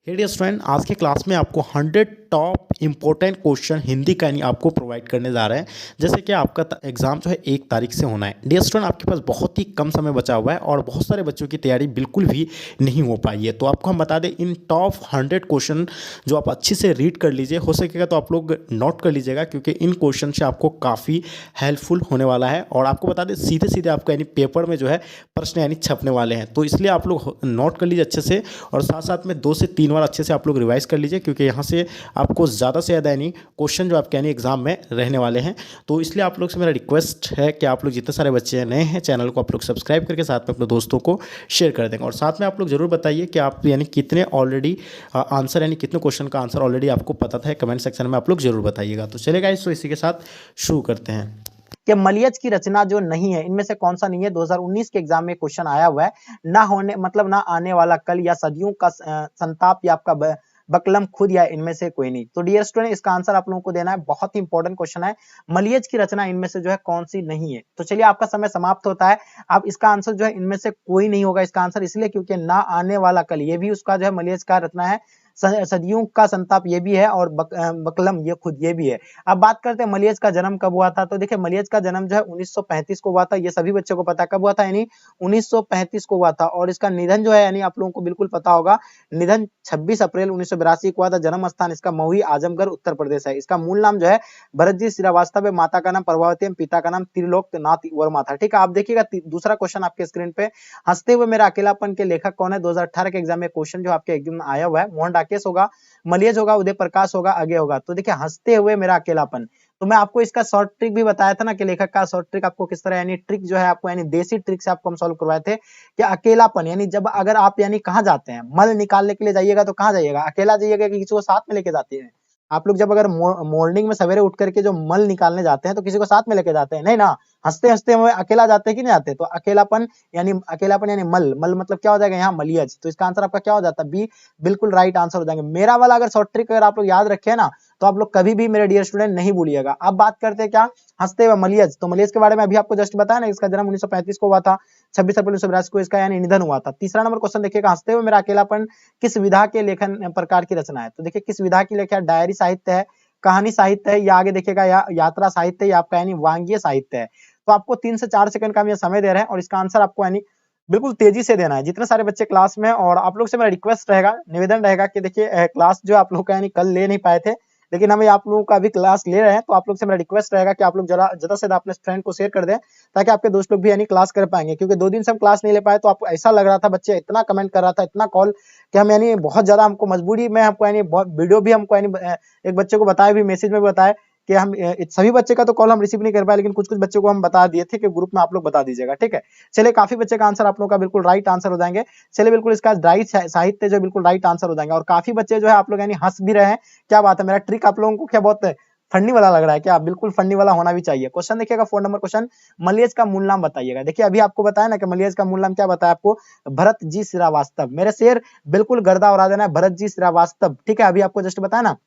हे dear student, आज के class में आपको 100 टॉप इंपॉर्टेंट क्वेश्चन हिंदी का यानी आपको प्रोवाइड करने जा रहे हैं। जैसे कि आपका एग्जाम जो है 1 तारीख से होना है। डियर स्टूडेंट, आपके पास बहुत ही कम समय बचा हुआ है और बहुत सारे बच्चों की तैयारी बिल्कुल भी नहीं हो पाई है। तो आपको हम बता दें, इन टॉप 100 क्वेश्चन जो आप अच्छे से रीड कर लीजिए, हो सकेगा तो आप लोग नोट कर लीजिएगा, क्योंकि इन क्वेश्चन से आपको काफ़ी हेल्पफुल होने वाला है। और आपको बता दें, सीधे सीधे आपको यानी पेपर में जो है प्रश्न यानी छपने वाले हैं। तो इसलिए आप लोग नोट कर लीजिए अच्छे से, और साथ साथ में 2 से 3 बार अच्छे से आप लोग रिवाइज कर लीजिए, क्योंकि यहाँ से आपको ज़्यादा से ज़्यादा यानी क्वेश्चन जो आपके यानी एग्जाम में रहने वाले हैं। तो इसलिए आप लोग से मेरा रिक्वेस्ट है कि आप लोग जितने सारे बच्चे नए हैं, चैनल को आप लोग सब्सक्राइब करके साथ में अपने दोस्तों को शेयर कर देंगे। और साथ में आप लोग ज़रूर बताइए कि आप यानी कितने ऑलरेडी आंसर यानी कितने क्वेश्चन का आंसर ऑलरेडी आपको पता था। कमेंट सेक्शन में आप लोग जरूर बताइएगा। तो चलेगा, इसको इसी के साथ शुरू करते हैं कि मलयज की रचना जो नहीं है, इनमें से कौन सा नहीं है। 2019 के एग्जाम में क्वेश्चन आया हुआ है। ना होने मतलब ना आने वाला कल, या सदियों का संताप, या आपका बकलम खुद, या इनमें से कोई नहीं। तो डियर स्टूडेंट, इसका आंसर आप लोगों को देना है। बहुत ही इंपॉर्टेंट क्वेश्चन है। मलयज की रचना इनमें से जो है कौन सी नहीं है। तो चलिए, आपका समय समाप्त होता है। अब इसका आंसर जो है इनमें से कोई नहीं होगा। इसका आंसर इसलिए क्योंकि ना आने वाला कल ये भी उसका जो है मलयज का रचना है। सदियों का संताप ये भी है, और बकलम ये खुद ये भी है। अब बात करते हैं मलयज का जन्म कब हुआ था। तो देखिए, मलयज का जन्म जो है 1935 को हुआ था। ये सभी बच्चों को पता है कब हुआ था, यानी 1935 को हुआ था। और इसका निधन जो है यानी आप लोगों को बिल्कुल पता होगा, निधन 26 अप्रैल 1982 को हुआ था। जन्म स्थान इसका महुई आजमगढ़ उत्तर प्रदेश है। इसका मूल नाम जो है भरतजी श्रीवास्तव है। माता का नाम प्रभावती है, पिता का नाम त्रिलोकनाथ वर्मा था। ठीक है, आप देखिएगा दूसरा क्वेश्चन आपके स्क्रीन पे, हंसते हुए मेरा अकेलापन के लेखक कौन है। 2018 के एग्जाम में क्वेश्चन जो आपके एग्जाम में आया हुआ है, मोहन राकेश होगा, मलयज होगा, उदय प्रकाश होगा, अजय होगा। तो देखिए, हंसते हुए मेरा अकेलापन, तो मैं आपको इसका शॉर्ट ट्रिक भी बताया था ना, कि लेखक का शॉर्ट ट्रिक आपको किस तरह, यानी ट्रिक जो है आपको यानी देसी ट्रिक से आपको हम सॉल्व करवाए थे कि अकेलापन यानी जब अगर आप यानी कहाँ जाते हैं, मल निकालने के लिए जाइएगा तो कहाँ जाइएगा, अकेला जाइएगा कि किसी को साथ में लेके जाते हैं। आप लोग जब अगर मॉर्निंग में सवेरे उठ करके जो मल निकालने जाते हैं तो किसी को साथ में लेके जाते हैं, नहीं ना। हंसते हंसते हुए अकेला जाते हैं कि नहीं जाते। तो अकेलापन यानी मल, मल मतलब क्या हो जाएगा यहाँ, मलियज। तो इसका आंसर आपका क्या हो जाता है, बी बिल्कुल राइट आंसर हो जाएंगे। मेरा वाला अगर शॉर्ट ट्रिक अगर आप लोग याद रखे ना, तो आप लोग कभी भी मेरे डियर स्टूडेंट नहीं भूलिएगा। अब बात करते हैं क्या, हंसते हुए मलयज। तो मलयज के बारे में अभी आपको जस्ट बताया ना, इसका जन्म 1935 को हुआ था। 26 अप्रैल 1982 को इसका यानी निधन हुआ था। तीसरा नंबर क्वेश्चन देखिएगा, हंसते हुए मेरा अकेलापन किस विधा के लेखन प्रकार की रचना है। तो देखिए, किस विधा की लेखा, डायरी साहित्य है, कहानी साहित्य है, या आगे देखिएगा या यात्रा साहित्य, या आपका यानी वांग्य साहित्य है। तो आपको 3 से 4 सेकंड का हम ये समय दे रहे हैं, और इसका आंसर आपको यानी बिल्कुल तेजी से देना है, जितने सारे बच्चे क्लास में। और आप लोग से मेरा रिक्वेस्ट रहेगा, निवेदन रहेगा कि देखिए, क्लास जो आप लोग का यानी कल ले नहीं पाए थे, लेकिन हम आप लोगों का भी क्लास ले रहे हैं। तो आप लोग से मेरा रिक्वेस्ट रहेगा कि आप लोग जरा ज्यादा से ज्यादा अपने फ्रेंड को शेयर कर दें, ताकि आपके दोस्त लोग भी यानी क्लास कर पाएंगे। क्योंकि 2 दिन से हम क्लास नहीं ले पाए, तो आपको ऐसा लग रहा था, बच्चे इतना कमेंट कर रहा था, इतना कॉल, कि हम यानी बहुत ज्यादा हमको मजबूरी में हमको यानी वीडियो भी हमको यानी एक बच्चे को बताया भी, मैसेज में भी बताया कि हम सभी बच्चे का तो कॉल हम रिसीव नहीं कर पाए, लेकिन कुछ कुछ बच्चों को हम बता दिए थे कि ग्रुप में आप लोग बता दीजिएगा। ठीक है, चलिए, काफी बच्चे का आंसर आप लोगों का बिल्कुल राइट आंसर हो जाएंगे। चलिए, बिल्कुल इसका डायरी साहित्य जो बिल्कुल राइट आंसर हो जाएंगे। और काफी बच्चे जो है आप लोग यानी हंस भी रहे हैं। क्या बात है, मेरा ट्रिक आप लोगों को क्या बहुत फनी वाला लग रहा है क्या, बिल्कुल फनी वाला होना भी चाहिए। क्वेश्चन देखिएगा, 4 नंबर क्वेश्चन, मलयज का मूल नाम बताइएगा। देखिए, अभी आपको बताया ना कि मलयज का मूल नाम क्या बताया आपको, भरत जी श्रीवास्तव। मेरे शेर बिल्कुल गर्दा उड़ा देना है, भरत जी श्रीवास्तव। ठीक है, अभी आपको जस्ट बताया ना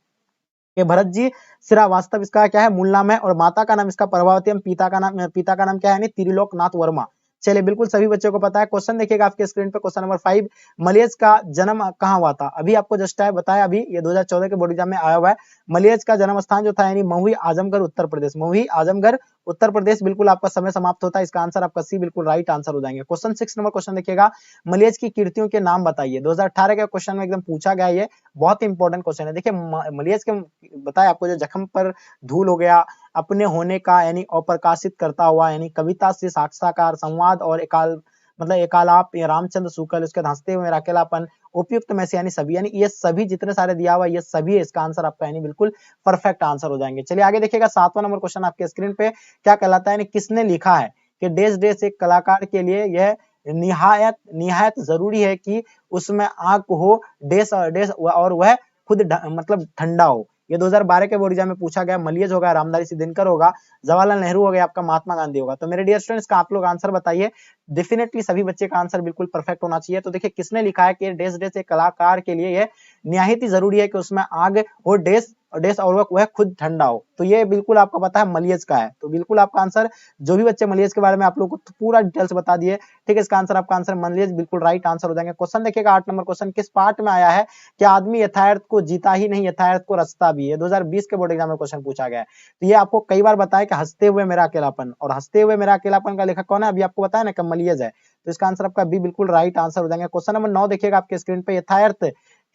कि भरत जी श्रीवास्तव इसका क्या है, मूल नाम है। और माता का नाम इसका प्रभावती है, पिता का नाम क्या है, यानी त्रिलोकनाथ वर्मा। चलिए, बिल्कुल सभी बच्चों को पता है। क्वेश्चन देखिएगा आपके स्क्रीन पे, क्वेश्चन नंबर 5, मलयज का जन्म कहाँ हुआ था। अभी आपको जस्ट है बताया, अभी ये 2014 के बोर्ड एग्जाम में आया हुआ है। मलयज का जन्म स्थान जो था यानी महुई आजमगढ़ उत्तर प्रदेश, महुई आजमगढ़ उत्तर प्रदेश। बिल्कुल आपका समय समाप्त होता है। इसका आंसर आपका सी बिल्कुल राइट आंसर हो जाएंगे। क्वेश्चन 6 नंबर क्वेश्चन देखिएगा, मलयज की कीर्तियों के नाम बताइए। 2018 के क्वेश्चन में एकदम पूछा गया, ये बहुत इंपॉर्टेंट क्वेश्चन है। देखिए, मलयज के बताया आपको, जो जख्म पर धूल हो गया, अपने होने का यानी अप्रकाशित करता हुआ, यानी कविता से साक्षात्कार, संवाद और एकालाप, रामचंद्र शुक्ल, उसके बाद हंसते हुए मेरा अकेलापन, उपयुक्त में से यानी सभी, यानी ये सभी जितने सारे दिया हुआ ये सभी है। इसका आंसर आपका यानी बिल्कुल परफेक्ट आंसर हो जाएंगे। चलिए, आगे देखिएगा, 7वां नंबर क्वेश्चन आपके स्क्रीन पे क्या कहलाता है, यानी किसने लिखा है कि डेस डेस एक कलाकार के लिए यह निहायत निहायत जरूरी है कि उसमें आंख हो, डेस और वह खुद मतलब ठंडा हो। ये 2012 के बोर्ड एग्जाम में पूछा गया। मलयज होगा, रामधारी सिंह दिनकर होगा, जवाहरलाल नेहरू हो गया, आपका महात्मा गांधी होगा। तो मेरे डियर स्टूडेंट्स का आप लोग आंसर बताइए, डेफिनेटली सभी बच्चे का आंसर बिल्कुल परफेक्ट होना चाहिए। तो देखिए किसने लिखा है कि डैश डैश एक कलाकार के लिए ये निहायत ही जरूरी है कि उसमें आग हो डैश और वह खुद ठंडा हो। तो ये बिल्कुल आपको पता है मलियज का है। तो बिल्कुल आपका आंसर, जो भी बच्चे मलियज के बारे में आप लोगों को पूरा डिटेल्स बता दिए, ठीक है, इसका आंसर आपका आंसर मलियज बिल्कुल राइट आंसर हो जाएंगे। क्वेश्चन देखिएगा 8 नंबर क्वेश्चन, किस पार्ट में आया है कि आदमी यथार्थ को जीता ही नहीं यथार्थ को रचता भी है। 2020 के बोर्ड एग्जाम में क्वेश्चन पूछा गया है। तो ये आपको कई बार बताया कि हंसते हुए मेरा अकेलापन, और हंसते हुए मेरा अकेलापन का लेखक कौन है, अभी आपको बताया ना कि मलियज है। तो इसका आंसर आपका बी बिल्कुल राइट आंसर हो जाएंगे। क्वेश्चन नंबर 9 देखिएगा आपके स्क्रीन पे,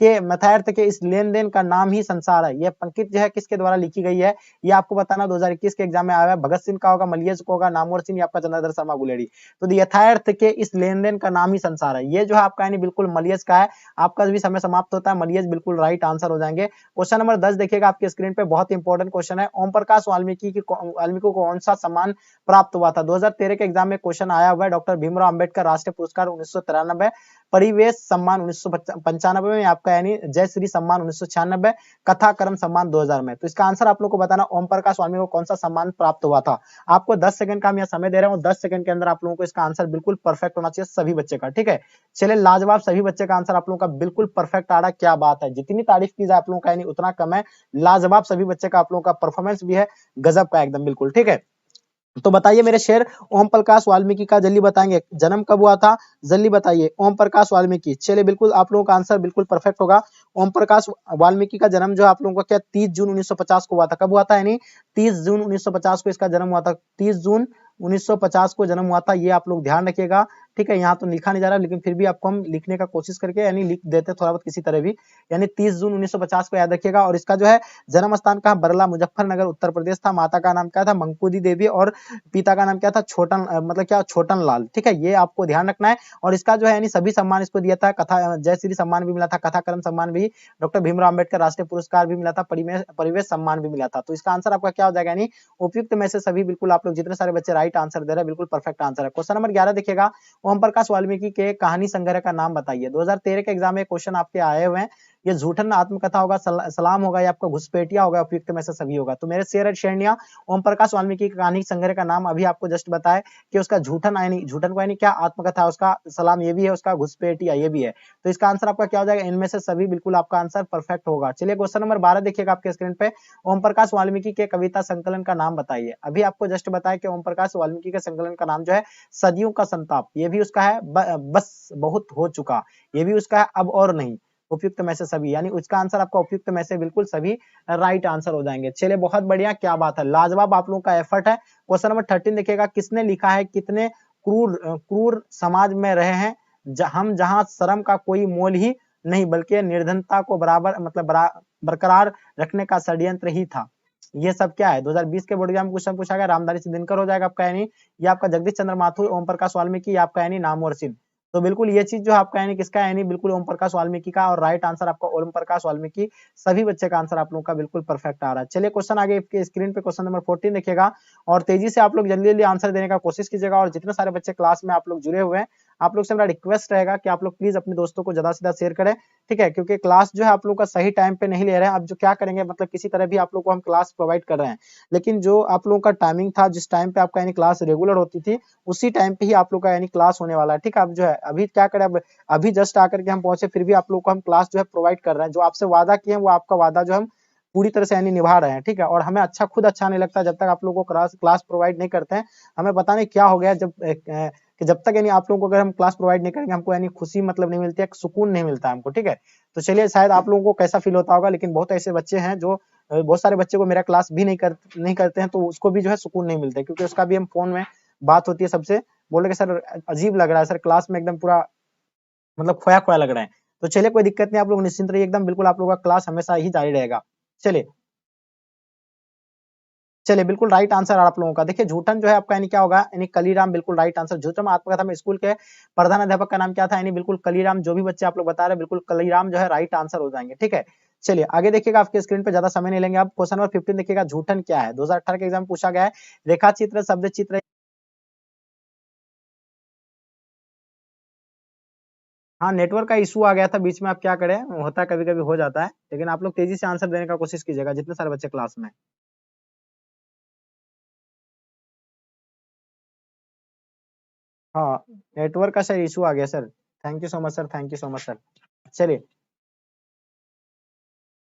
यथार्थ के इस लेन देन का नाम ही संसार है। यह पंक्ति जो है किसके द्वारा लिखी गई है, ये आपको बताना 2021 के एग्जाम में आया है। भगत सिंह का होगा, मलियज को होगा, नामवर सिंह या आपका चंद्रधर शर्मा गुलेरी। तो यथार्थ के इस लेन देन का नाम ही संसार है, ये जो है आपका यानी बिल्कुल मलियज का है। आपका भी समय समाप्त होता है, मलियज बिल्कुल राइट आंसर हो जाएंगे। क्वेश्चन नंबर 10 देखिएगा आपके स्क्रीन पे, बहुत इंपॉर्टेंट क्वेश्चन है। ओम प्रकाश वाल्मीकि को कौन सा सम्मान प्राप्त हुआ था। 2013 के एग्जाम में क्वेश्चन आया हुआ है। डॉक्टर भीमराव अंबेडकर राष्ट्रीय पुरस्कार 1993, परिवेश सम्मान 1995 में, आपका यानी जय श्री सम्मान 1996, कथा कर्म सम्मान 2000 में। तो इसका आंसर आप लोग को बताना, ओम प्रकाश वाल्मीकि को कौन सा सम्मान प्राप्त हुआ था। आपको 10 सेकंड का मैं समय दे रहा हूँ, 10 सेकंड के अंदर आप लोगों को इसका आंसर बिल्कुल परफेक्ट होना चाहिए सभी बच्चे का, ठीक है। चलिए लाजवाब, सभी बच्चे का आंसर आप लोगों का बिल्कुल परफेक्ट आ रहा है, क्या बात है, जितनी तारीफ की जाए आप लोगों का यानी उतना कम है। लाजवाब सभी बच्चे का आप लोगों का परफॉर्मेंस भी है गजब का एकदम बिल्कुल, ठीक है। तो बताइए मेरे शेर, ओम प्रकाश वाल्मीकि का जल्दी बताएंगे जन्म कब हुआ था, जल्दी बताइए। ओम प्रकाश वाल्मीकि, चलिए बिल्कुल आप लोगों का आंसर बिल्कुल परफेक्ट होगा। ओम प्रकाश वाल्मीकि का जन्म जो है आप लोगों का क्या 30 जून 1950 को हुआ था। कब हुआ था, यानी 30 जून 1950 को इसका जन्म हुआ था। 30 जून 1950 को जन्म हुआ था, ये आप लोग ध्यान रखिएगा, ठीक है। यहाँ तो लिखा नहीं जा रहा, लेकिन फिर भी आपको हम लिखने का कोशिश करके यानी लिख देते थोड़ा बहुत किसी तरह भी, यानी 30 जून 1950 को याद रखिएगा। और इसका जो है जन्म स्थान कहाँ, बरला मुजफ्फरनगर उत्तर प्रदेश था। माता का नाम क्या था, मंकुदी देवी, और पिता का नाम क्या था, छोटन मतलब क्या, छोटन लाल, ठीक है, ये आपको ध्यान रखना है। और इसका जो है यानी सभी सम्मान इसको दिया था, कथा जय श्री सम्मान भी मिला था, कथा कर्म सम्मान भी, डॉक्टर भीमराव अंबेडकर राष्ट्रीय पुरस्कार भी मिला था, परिवेश सम्मान भी मिला था। तो इसका आंसर आपका क्या हो जाएगा, यानी उपयुक्त में से सभी बिल्कुल आप लोग जितने सारे बच्चे राइट आंसर दे रहे हैं बिल्कुल परफेक्ट आंसर है। क्वेश्चन नंबर 11 देखिएगा, ओम प्रकाश वाल्मीकि के कहानी संग्रह का नाम बताइए। 2013 के एग्जाम में क्वेश्चन आपके आए हुए हैं। ये झूठन आत्मकथा होगा, सलाम होगा, या आपका घुसपैठिया होगा, उपयुक्त में से सभी होगा। तो मेरे शेर शेरनिया, ओम प्रकाश वाल्मीकि की कहानी संग्रह का नाम अभी आपको जस्ट बताए कि उसका झूठन यानी झूठन को यानी क्या आत्मकथा, उसका सलाम ये भी है, उसका घुसपैठिया ये भी है। तो इसका आंसर आपका क्या हो जाएगा, इनमें से सभी बिल्कुल आपका आंसर परफेक्ट होगा। चलिए क्वेश्चन नंबर 12 देखिएगा आपके स्क्रीन पे, ओम प्रकाश वाल्मीकि के कविता संकलन का नाम बताइए। अभी आपको जस्ट बताया कि ओम प्रकाश वाल्मीकि के संकलन का नाम जो है सदियों का संताप, ये भी उसका है, बस बहुत हो चुका, ये भी उसका है, अब और नहीं, उपयुक्त में से सभी, यानी उसका आंसर आपका उपयुक्त में से बिल्कुल सभी राइट आंसर हो जाएंगे। चलिए बहुत बढ़िया, क्या बात है, लाजवाब आप लोगों का एफर्ट है। क्वेश्चन नंबर 13 देखिएगा, किसने लिखा है, कितने क्रूर समाज में रहे हैं हम, जहां शर्म का कोई मोल ही नहीं बल्कि निर्धनता को बरकरार रखने का षड्यंत्र ही था। ये सब क्या है, 2020 के बोर्ड एग्जाम में क्वेश्चन पूछा गया। रामधारी सिंह हो जाएगा आपका, यानी ये आपका जगदीश चंद्र माथुर, ओम प्रकाश वाल्मीकि, आपका यानी नामवर सिंह। तो बिल्कुल ये चीज जो आपका यानी किसका, यानी बिल्कुल ओम प्रकाश वाल्मीकि का, और राइट आंसर आपका ओम प्रकाश वाल्मीकि, सभी बच्चे का आंसर आप लोगों का बिल्कुल परफेक्ट आ रहा है। चलिए क्वेश्चन आगे आपके स्क्रीन पे, क्वेश्चन नंबर 14 देखिएगा, और तेजी से आप लोग जल्दी जल्दी आंसर देने का कोशिश कीजिएगा। और जितने सारे बच्चे क्लास में आप लोग जुड़े हुए हैं, आप लोग से मेरा रिक्वेस्ट रहेगा कि आप लोग प्लीज अपने दोस्तों को ज्यादा से ज्यादा शेयर करें, ठीक है, क्योंकि क्लास जो है आप लोग का सही टाइम पे नहीं ले रहे हैं। अब जो क्या करेंगे, मतलब किसी तरह भी आप लोग को हम क्लास प्रोवाइड कर रहे हैं, लेकिन जो आप लोगों का टाइमिंग था, जिस टाइम पे आपका यानी क्लास रेगुलर होती थी, उसी टाइम पे ही आप लोग का यानी क्लास होने वाला है, ठीक है। अब जो है अभी क्या करें, अभी जस्ट आकर के हम पहुंचे, फिर भी आप लोग को हम क्लास जो है प्रोवाइड कर रहे हैं। जो आपसे वादा किए हैं वो आपका वादा जो हम पूरी तरह से यानी निभा रहे हैं, ठीक है। और हमें अच्छा नहीं लगता जब तक आप लोगों को क्लास प्रोवाइड नहीं करते हैं। हमें पता नहीं क्या हो गया, कि जब तक यानी आप लोगों को अगर हम क्लास प्रोवाइड नहीं करेंगे, हमको यानी खुशी मतलब नहीं मिलती है, सुकून नहीं मिलता हमको, ठीक है। तो चलिए, शायद आप लोगों को कैसा फील होता होगा, लेकिन बहुत ऐसे बच्चे हैं जो बहुत सारे बच्चे को मेरा क्लास भी नहीं करते हैं, तो उसको भी जो है सुकून नहीं मिलता है, क्योंकि उसका भी हम फोन में बात होती है सबसे, बोल रहे कि सर अजीब लग रहा है सर, क्लास में एकदम पूरा मतलब खोया खोया लग रहा है। तो चलिए कोई दिक्कत नहीं, आप लोग निश्चिंत रहिए एकदम, बिल्कुल आप लोगों का क्लास हमेशा ही जारी रहेगा। चलिए चलिए बिल्कुल राइट आंसर आप लोगों का। देखिए झूठन जो है आपका यानी क्या होगा, यानी कलीराम, बिल्कुल राइट आंसर। झूठन आत्मकथा में स्कूल के प्रधान अध्यापक का नाम क्या था, यानी बिल्कुल कलीराम। जो भी बच्चे आप लोग बता रहे हैं, बिल्कुल कलीराम जो है राइट आंसर हो जाएंगे, ठीक है। चलिए आगे देखिएगा, आपके स्क्रीन पे ज्यादा समय नहीं लेंगे। आप क्वेश्चन नंबर 15 देखिएगा, झूठन क्या है, 2018 के एग्जाम पूछा गया है। रेखा चित्र, शब्द चित्र, हाँ नेटवर्क का इशू आ गया था बीच में, आप क्या करें, होता है कभी कभी हो जाता है, लेकिन आप लोग तेजी से आंसर देने का कोशिश कीजिएगा, जितने सारे बच्चे क्लास में। हाँ, नेटवर्क का सर इशू आ गया sir. Thank you so much sir, thank you so much sir. चलिए,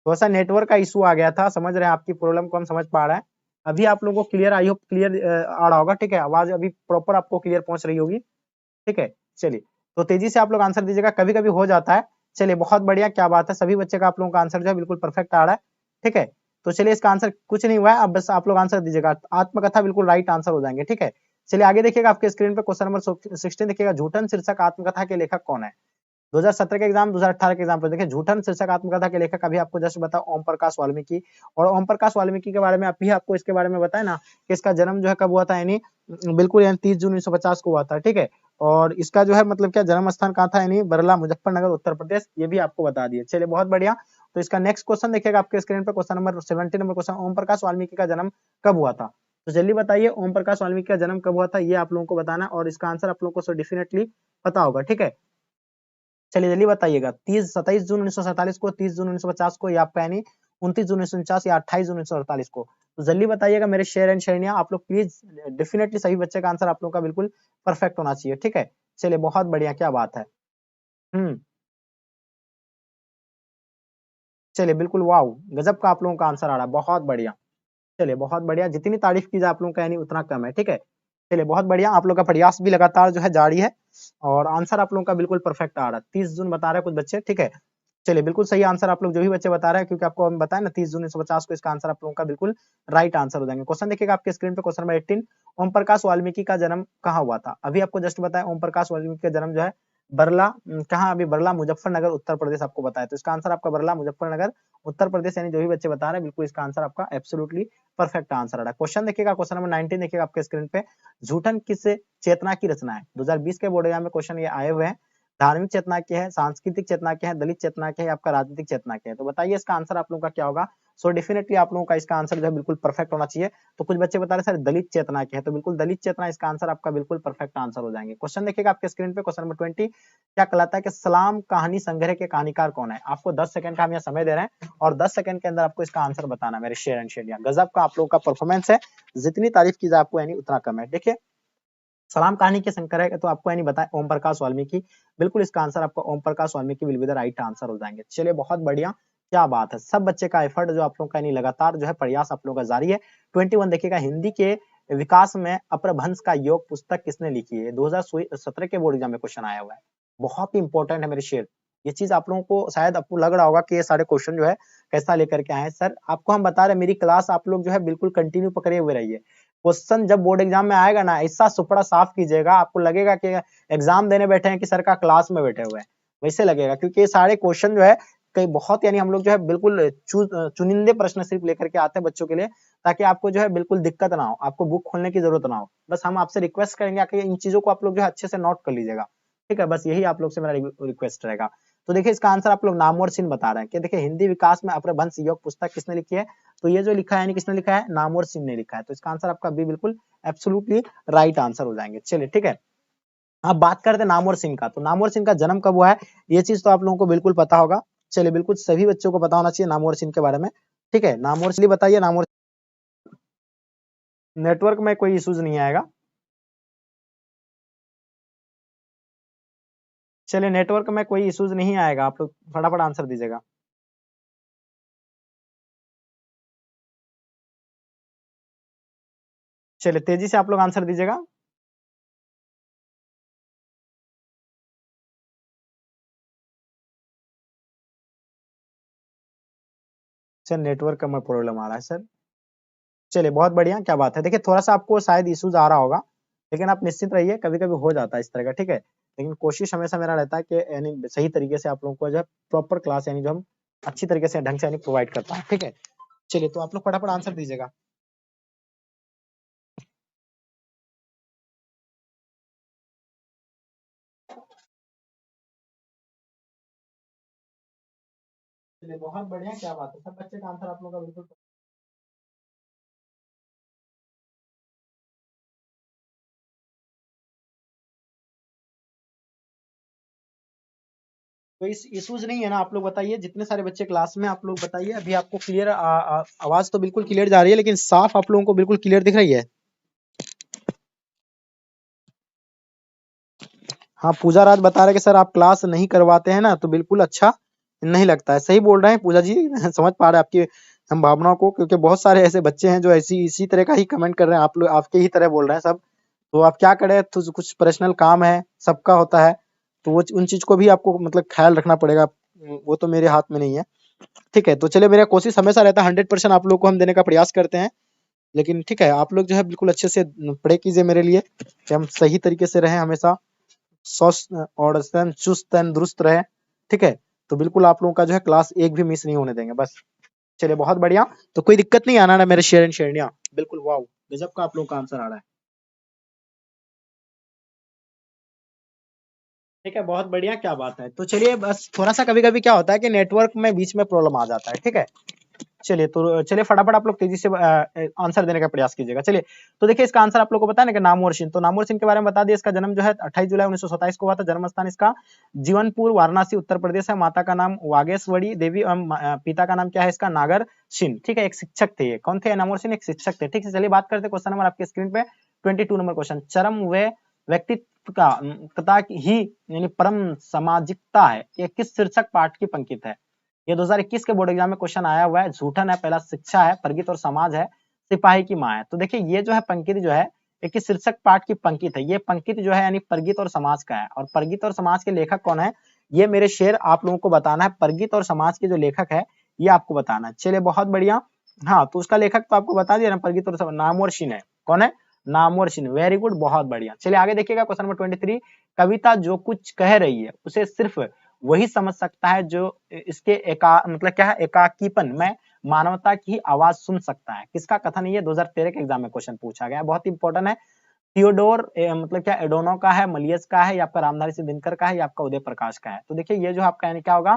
थोड़ा सा नेटवर्क का इशू आ गया था, समझ रहे हैं आपकी प्रॉब्लम को, हम समझ पा रहे हैं। अभी आप लोगों को क्लियर, आई होप क्लियर आ रहा होगा, ठीक है? आवाज अभी प्रॉपर आपको क्लियर पहुंच रही होगी, ठीक है? चलिए, तो तेजी से आप लोग आंसर दीजिएगा, कभी-कभी हो जाता है। चलिए, बहुत बढ़िया, क्या बात है, सभी बच्चे का आप लोगों का आंसर जो है बिल्कुल परफेक्ट आ रहा है, ठीक है? तो चलिए, इसका आंसर कुछ नहीं हुआ है, अब बस आप लोग आंसर दीजिएगा। आत्मकथा बिल्कुल राइट आंसर हो जाएंगे, ठीक है? चलिए आगे देखिएगा, आपके स्क्रीन पे क्वेश्चन नंबर 16 देखिएगा, झूठन शीर्षक आत्मकथा के लेखक कौन है? 2017 के एग्जाम, 2018 के एग्जाम पे देखिए, झूठन शीर्षक आत्मकथा के लेखक अभी आपको जस्ट बताओ, ओम प्रकाश वाल्मीकि। और ओम प्रकाश वाल्मीकि के बारे में अभी आपको इसके बारे में बताया ना कि इसका जन्म जो है कब हुआ था, यानी बिल्कुल यानी 30 जून 1950 को हुआ था, ठीक है? और इसका जो है मतलब क्या जन्म स्थान कहाँ था, यानी बरला, मुजफ्फरनगर, उत्तर प्रदेश, ये भी आपको बता दिए। चलिए, बहुत बढ़िया। तो इसका नेक्स्ट क्वेश्चन देखिएगा आपके स्क्रीन पे, क्वेश्चन नंबर 70 नंबर क्वेश्चन, ओम प्रकाश वाल्मीकि का जन्म कब हुआ था? तो जल्दी बताइए, ओम प्रकाश वाल्मीकि का जन्म कब हुआ था, ये आप लोगों को बताना, और इसका आंसर आप लोगों को डेफिनेटली पता होगा, ठीक है? चलिए जल्दी बताइएगा, 27 जून 1947 को, 30 जून 1950 को, या आपका यानी 29 जून 1949 या 28 जून 1948 को। तो जल्दी बताइएगा मेरे शेयर एंड शेरनिया, आप लोग प्लीज, डेफिनेटली सभी बच्चे का आंसर आप लोग का बिल्कुल परफेक्ट होना चाहिए, ठीक है? चलिए, बहुत बढ़िया, क्या बात है। हम्म चलिए, बिल्कुल, वाओ, गजब का आप लोगों का आंसर आ रहा है, बहुत बढ़िया। चलिए, बहुत बढ़िया, जितनी तारीफ की जाए आप लोगों का यानी उतना कम है, ठीक है? चलिए, बहुत बढ़िया, आप लोग का प्रयास भी लगातार जो है जारी है, और आंसर आप लोगों का बिल्कुल परफेक्ट आ रहा है। 30 जून बता रहे हैं कुछ बच्चे, ठीक है? चलिए, बिल्कुल सही आंसर आप लोग जो भी बच्चे बता रहे हैं, क्योंकि आपको हम बताया ना 30 जून 1950 को, इसका आंसर आप लोगों का बिल्कुल राइट आंसर हो जाएंगे। क्वेश्चन देखिएगा आपके स्क्रीन पे, क्वेश्चन नंबर 18, ओम प्रकाश वाल्मीकि का जन्म कहाँ हुआ था? अभी आपको जस्ट बताया, ओम प्रकाश वाल्मीकि का जन्म जो है बरला, कहाँ, अभी बरला, मुजफ्फरनगर, उत्तर प्रदेश आपको बताया। तो इसका आंसर आपका बरला, मुजफ्फरनगर, उत्तर प्रदेश, यानी जो भी बच्चे बता रहे हैं बिल्कुल इसका आंसर आपका एब्सोल्युटली परफेक्ट आंसर आ रहा है। क्वेश्चन देखिएगा, क्वेश्चन नंबर 19 देखिएगा आपके स्क्रीन पे, झूठन किस चेतना की रचना है? 2020 के बोर्ड एग्जाम में क्वेश्चन ये आए हुए हैं। धार्मिक चेतना के है, सांस्कृतिक चेतना के है, दलित चेतना के है, आपका राजनीतिक चेतना के है? तो बताइए इसका आंसर आप लोगों का क्या होगा? सो डेफिनेटली आप लोगों का इसका आंसर जो है बिल्कुल परफेक्ट होना चाहिए। तो कुछ बच्चे बता रहे सर दलित चेतना के है, तो बिल्कुल दलित चेतना इसका आंसर आपका बिल्कुल परफेक्ट आंसर हो जाएंगे। क्वेश्चन देखिएगा आपके स्क्रीन पे, क्वेश्चन नंबर 20, क्या कहलाता है कि सलाम कहानी संग्रह के कहानीकार कौन है? आपको 10 सेकंड का हम यहाँ समय दे रहे हैं, और 10 सेकंड के अंदर आपको इसका आंसर बताना है। मेरे शेयर एंड शेयर, गजब का आप लोगों का परफॉर्मेंस है, जितनी तारीफ की जाए आपको यानी उतना कम है। देखिए, सलाम कहानी के संकलक है, तो आपको यानी बताएं ओम प्रकाश वाल्मीकि, बिल्कुल इसका आंसर आपका Om Prakash Valmiki will be the right answer हो जाएंगे। चलिए, बहुत बढ़िया, क्या बात है, सब बच्चे का एफर्ट जो आप लोगों का यानी लगातार जो है प्रयास आप लोगों का जारी है। 21 देखिएगा, हिंदी के विकास में अपभ्रंश का योग पुस्तक किसने लिखी है? 2017 के बोर्ड एग्जाम में क्वेश्चन आया हुआ है, बहुत ही इंपॉर्टेंट है मेरे शेर। ये चीज आप लोगों को शायद आपको लग रहा होगा कि ये सारे क्वेश्चन जो है कैसा लेकर के आए हैं सर, आपको हम बता रहे, मेरी क्लास आप लोग जो है बिल्कुल कंटिन्यू पकड़े हुए रहिए। क्वेश्चन जब बोर्ड एग्जाम में आएगा ना, ऐसा सुपड़ा साफ कीजिएगा, आपको लगेगा कि एग्जाम देने बैठे हैं कि सर का क्लास में बैठे हुए हैं, वैसे लगेगा, क्योंकि ये सारे क्वेश्चन जो है कई बहुत यानी हम लोग जो है बिल्कुल चुनिंदे प्रश्न सिर्फ लेकर के आते हैं बच्चों के लिए, ताकि आपको जो है बिल्कुल दिक्कत ना हो, आपको बुक खोलने की जरूरत ना हो। बस हम आपसे रिक्वेस्ट करेंगे कि इन चीजों को आप लोग जो है अच्छे से नोट कर लीजिएगा, ठीक है? बस यही आप लोग से मेरा रिक्वेस्ट रहेगा। तो देखिए, इसका आंसर आप लोग नामवर सिंह बता रहे हैं कि देखिए, हिंदी विकास में अपभ्रंश योग पुस्तक किसने लिखी है? तो ये जो लिखा है यानी किसने लिखा है? नामवर सिंह ने लिखा है। तो इसका आंसर आपका बी बिल्कुल एब्सोल्युटली राइट आंसर हो जाएंगे। चलिए, ठीक है, अब बात करते हैं नामवर सिंह का। तो नामवर सिंह का जन्म कब हुआ है, ये चीज तो आप लोगों को बिल्कुल पता होगा। चलिए, बिल्कुल सभी बच्चों को पता होना चाहिए नामवर सिंह के बारे में, ठीक है? नामवर सिंह बताइए, नामवर, नेटवर्क में कोई इश्यूज नहीं आएगा। चलिए, नेटवर्क में कोई इश्यूज नहीं आएगा, आप लोग फटाफट आंसर दीजिएगा। चलिए, तेजी से आप लोग आंसर दीजिएगा। सर नेटवर्क का प्रॉब्लम आ रहा है सर। चलिए, बहुत बढ़िया, क्या बात है। देखिए, थोड़ा सा आपको शायद इश्यूज आ रहा होगा, लेकिन आप निश्चित रहिए, कभी कभी हो जाता है इस तरह का, ठीक है? लेकिन कोशिश हमेशा मेरा रहता है कि यानी सही तरीके से आप लोगों को जो है प्रॉपर क्लास यानी जो हम अच्छी तरीके से ढंग से यानी प्रोवाइड करता है, ठीक है? चलिए, तो आप लोग फटाफट आंसर दीजिएगा। चलिए, बहुत बढ़िया, क्या बात है, सब बच्चे का आंसर आप लोग का बिल्कुल। तो इस इश्यूज नहीं है ना? आप लोग बताइए, जितने सारे बच्चे क्लास में, आप लोग बताइए, अभी आपको क्लियर आवाज तो बिल्कुल क्लियर जा रही है, लेकिन साफ आप लोगों को बिल्कुल क्लियर दिख रही है? हाँ, पूजा राज बता रहे कि सर आप क्लास नहीं करवाते हैं ना तो बिल्कुल अच्छा नहीं लगता है। सही बोल रहे हैं पूजा जी समझ पा रहे हैं आपकी हम भावनाओं को, क्योंकि बहुत सारे ऐसे बच्चे हैं जो ऐसी इसी तरह का ही कमेंट कर रहे हैं, आप लोग आपके ही तरह बोल रहे हैं सब। तो आप क्या करें, तो कुछ पर्सनल काम है, सबका होता है, तो वो उन चीज को भी आपको मतलब ख्याल रखना पड़ेगा, वो तो मेरे हाथ में नहीं है। ठीक है, तो चलिए मेरा कोशिश हमेशा रहता है 100% आप लोग को हम देने का प्रयास करते हैं, लेकिन ठीक है आप लोग जो है बिल्कुल अच्छे से प्रे कीजिए मेरे लिए कि हम सही तरीके से रहें, हमेशा स्वस्थ और एकदम चुस्त तंदुरुस्त रहे। ठीक है, तो बिल्कुल आप लोगों का जो है क्लास एक भी मिस नहीं होने देंगे बस। चलिए बहुत बढ़िया, तो कोई दिक्कत नहीं आना ना मेरे शेयर एंड शेरनिया, बिल्कुल वाह गजब का आप लोगों का आंसर आ रहा है। ठीक है, बहुत बढ़िया, क्या बात है। तो चलिए बस थोड़ा सा कभी कभी क्या होता है कि नेटवर्क में बीच में प्रॉब्लम आ जाता है। ठीक है, चलिए तो चलिए फटाफट आप लोग तेजी से आंसर देने का प्रयास कीजिएगा। चलिए तो देखिए इसका आंसर आप लोग को पता है ना कि नामवर सिंह, तो नामवर सिंह के बारे में बता दिए। इसका जन्म जो है 28 जुलाई 1927 को हुआ था। जन्म स्थान इसका जीवनपुर वाराणसी उत्तर प्रदेश है। माता का नाम वागेश्वरी देवी एवं पिता का नाम क्या है इसका नागर सिंह। ठीक है, एक शिक्षक थे। ये कौन थे? नामवर सिंह एक शिक्षक थे। ठीक है, चलिए बात करते हैं क्वेश्चन नंबर आपके स्क्रीन पे 22 नंबर क्वेश्चन। चरम व व्यक्तित्व का कथा ही यानी परम सामाजिकता है, ये किस शीर्षक पाठ की पंक्ति है? ये 2021 के बोर्ड एग्जाम में क्वेश्चन आया हुआ है। झूठन है पहला, शिक्षा है, प्रगति और समाज है, सिपाही की माँ है। तो देखिए ये जो है पंक्ति जो है एक शीर्षक पाठ की पंक्ति है। ये पंक्ति जो है यानी प्रगति और समाज का है, और प्रगति और समाज के लेखक कौन है ये मेरे शेर आप लोगों को बताना है। प्रगति और समाज के जो लेखक है ये आपको बताना है। चलिए बहुत बढ़िया। हाँ, तो उसका लेखक तो आपको बता दिया ना, प्रगति और नामवर सिंह है। कौन है? नामवर सिंह। वेरी गुड, बहुत बढ़िया। चलिए आगे देखिएगा क्वेश्चन नंबर 23। कविता जो कुछ कह रही है उसे सिर्फ वही समझ सकता है जो इसके मतलब क्या है एकाकीपन में मानवता की आवाज सुन सकता है। किसका कथन? ये 2013 के एग्जाम में क्वेश्चन पूछा गया है, बहुत इंपॉर्टेंट है। थियोडोर मतलब क्या एडोनो का है, मलियस का है, या आपका रामधारी सिंह दिनकर का है, या आपका उदय प्रकाश का है? तो देखिए ये जो आपका यानी क्या होगा,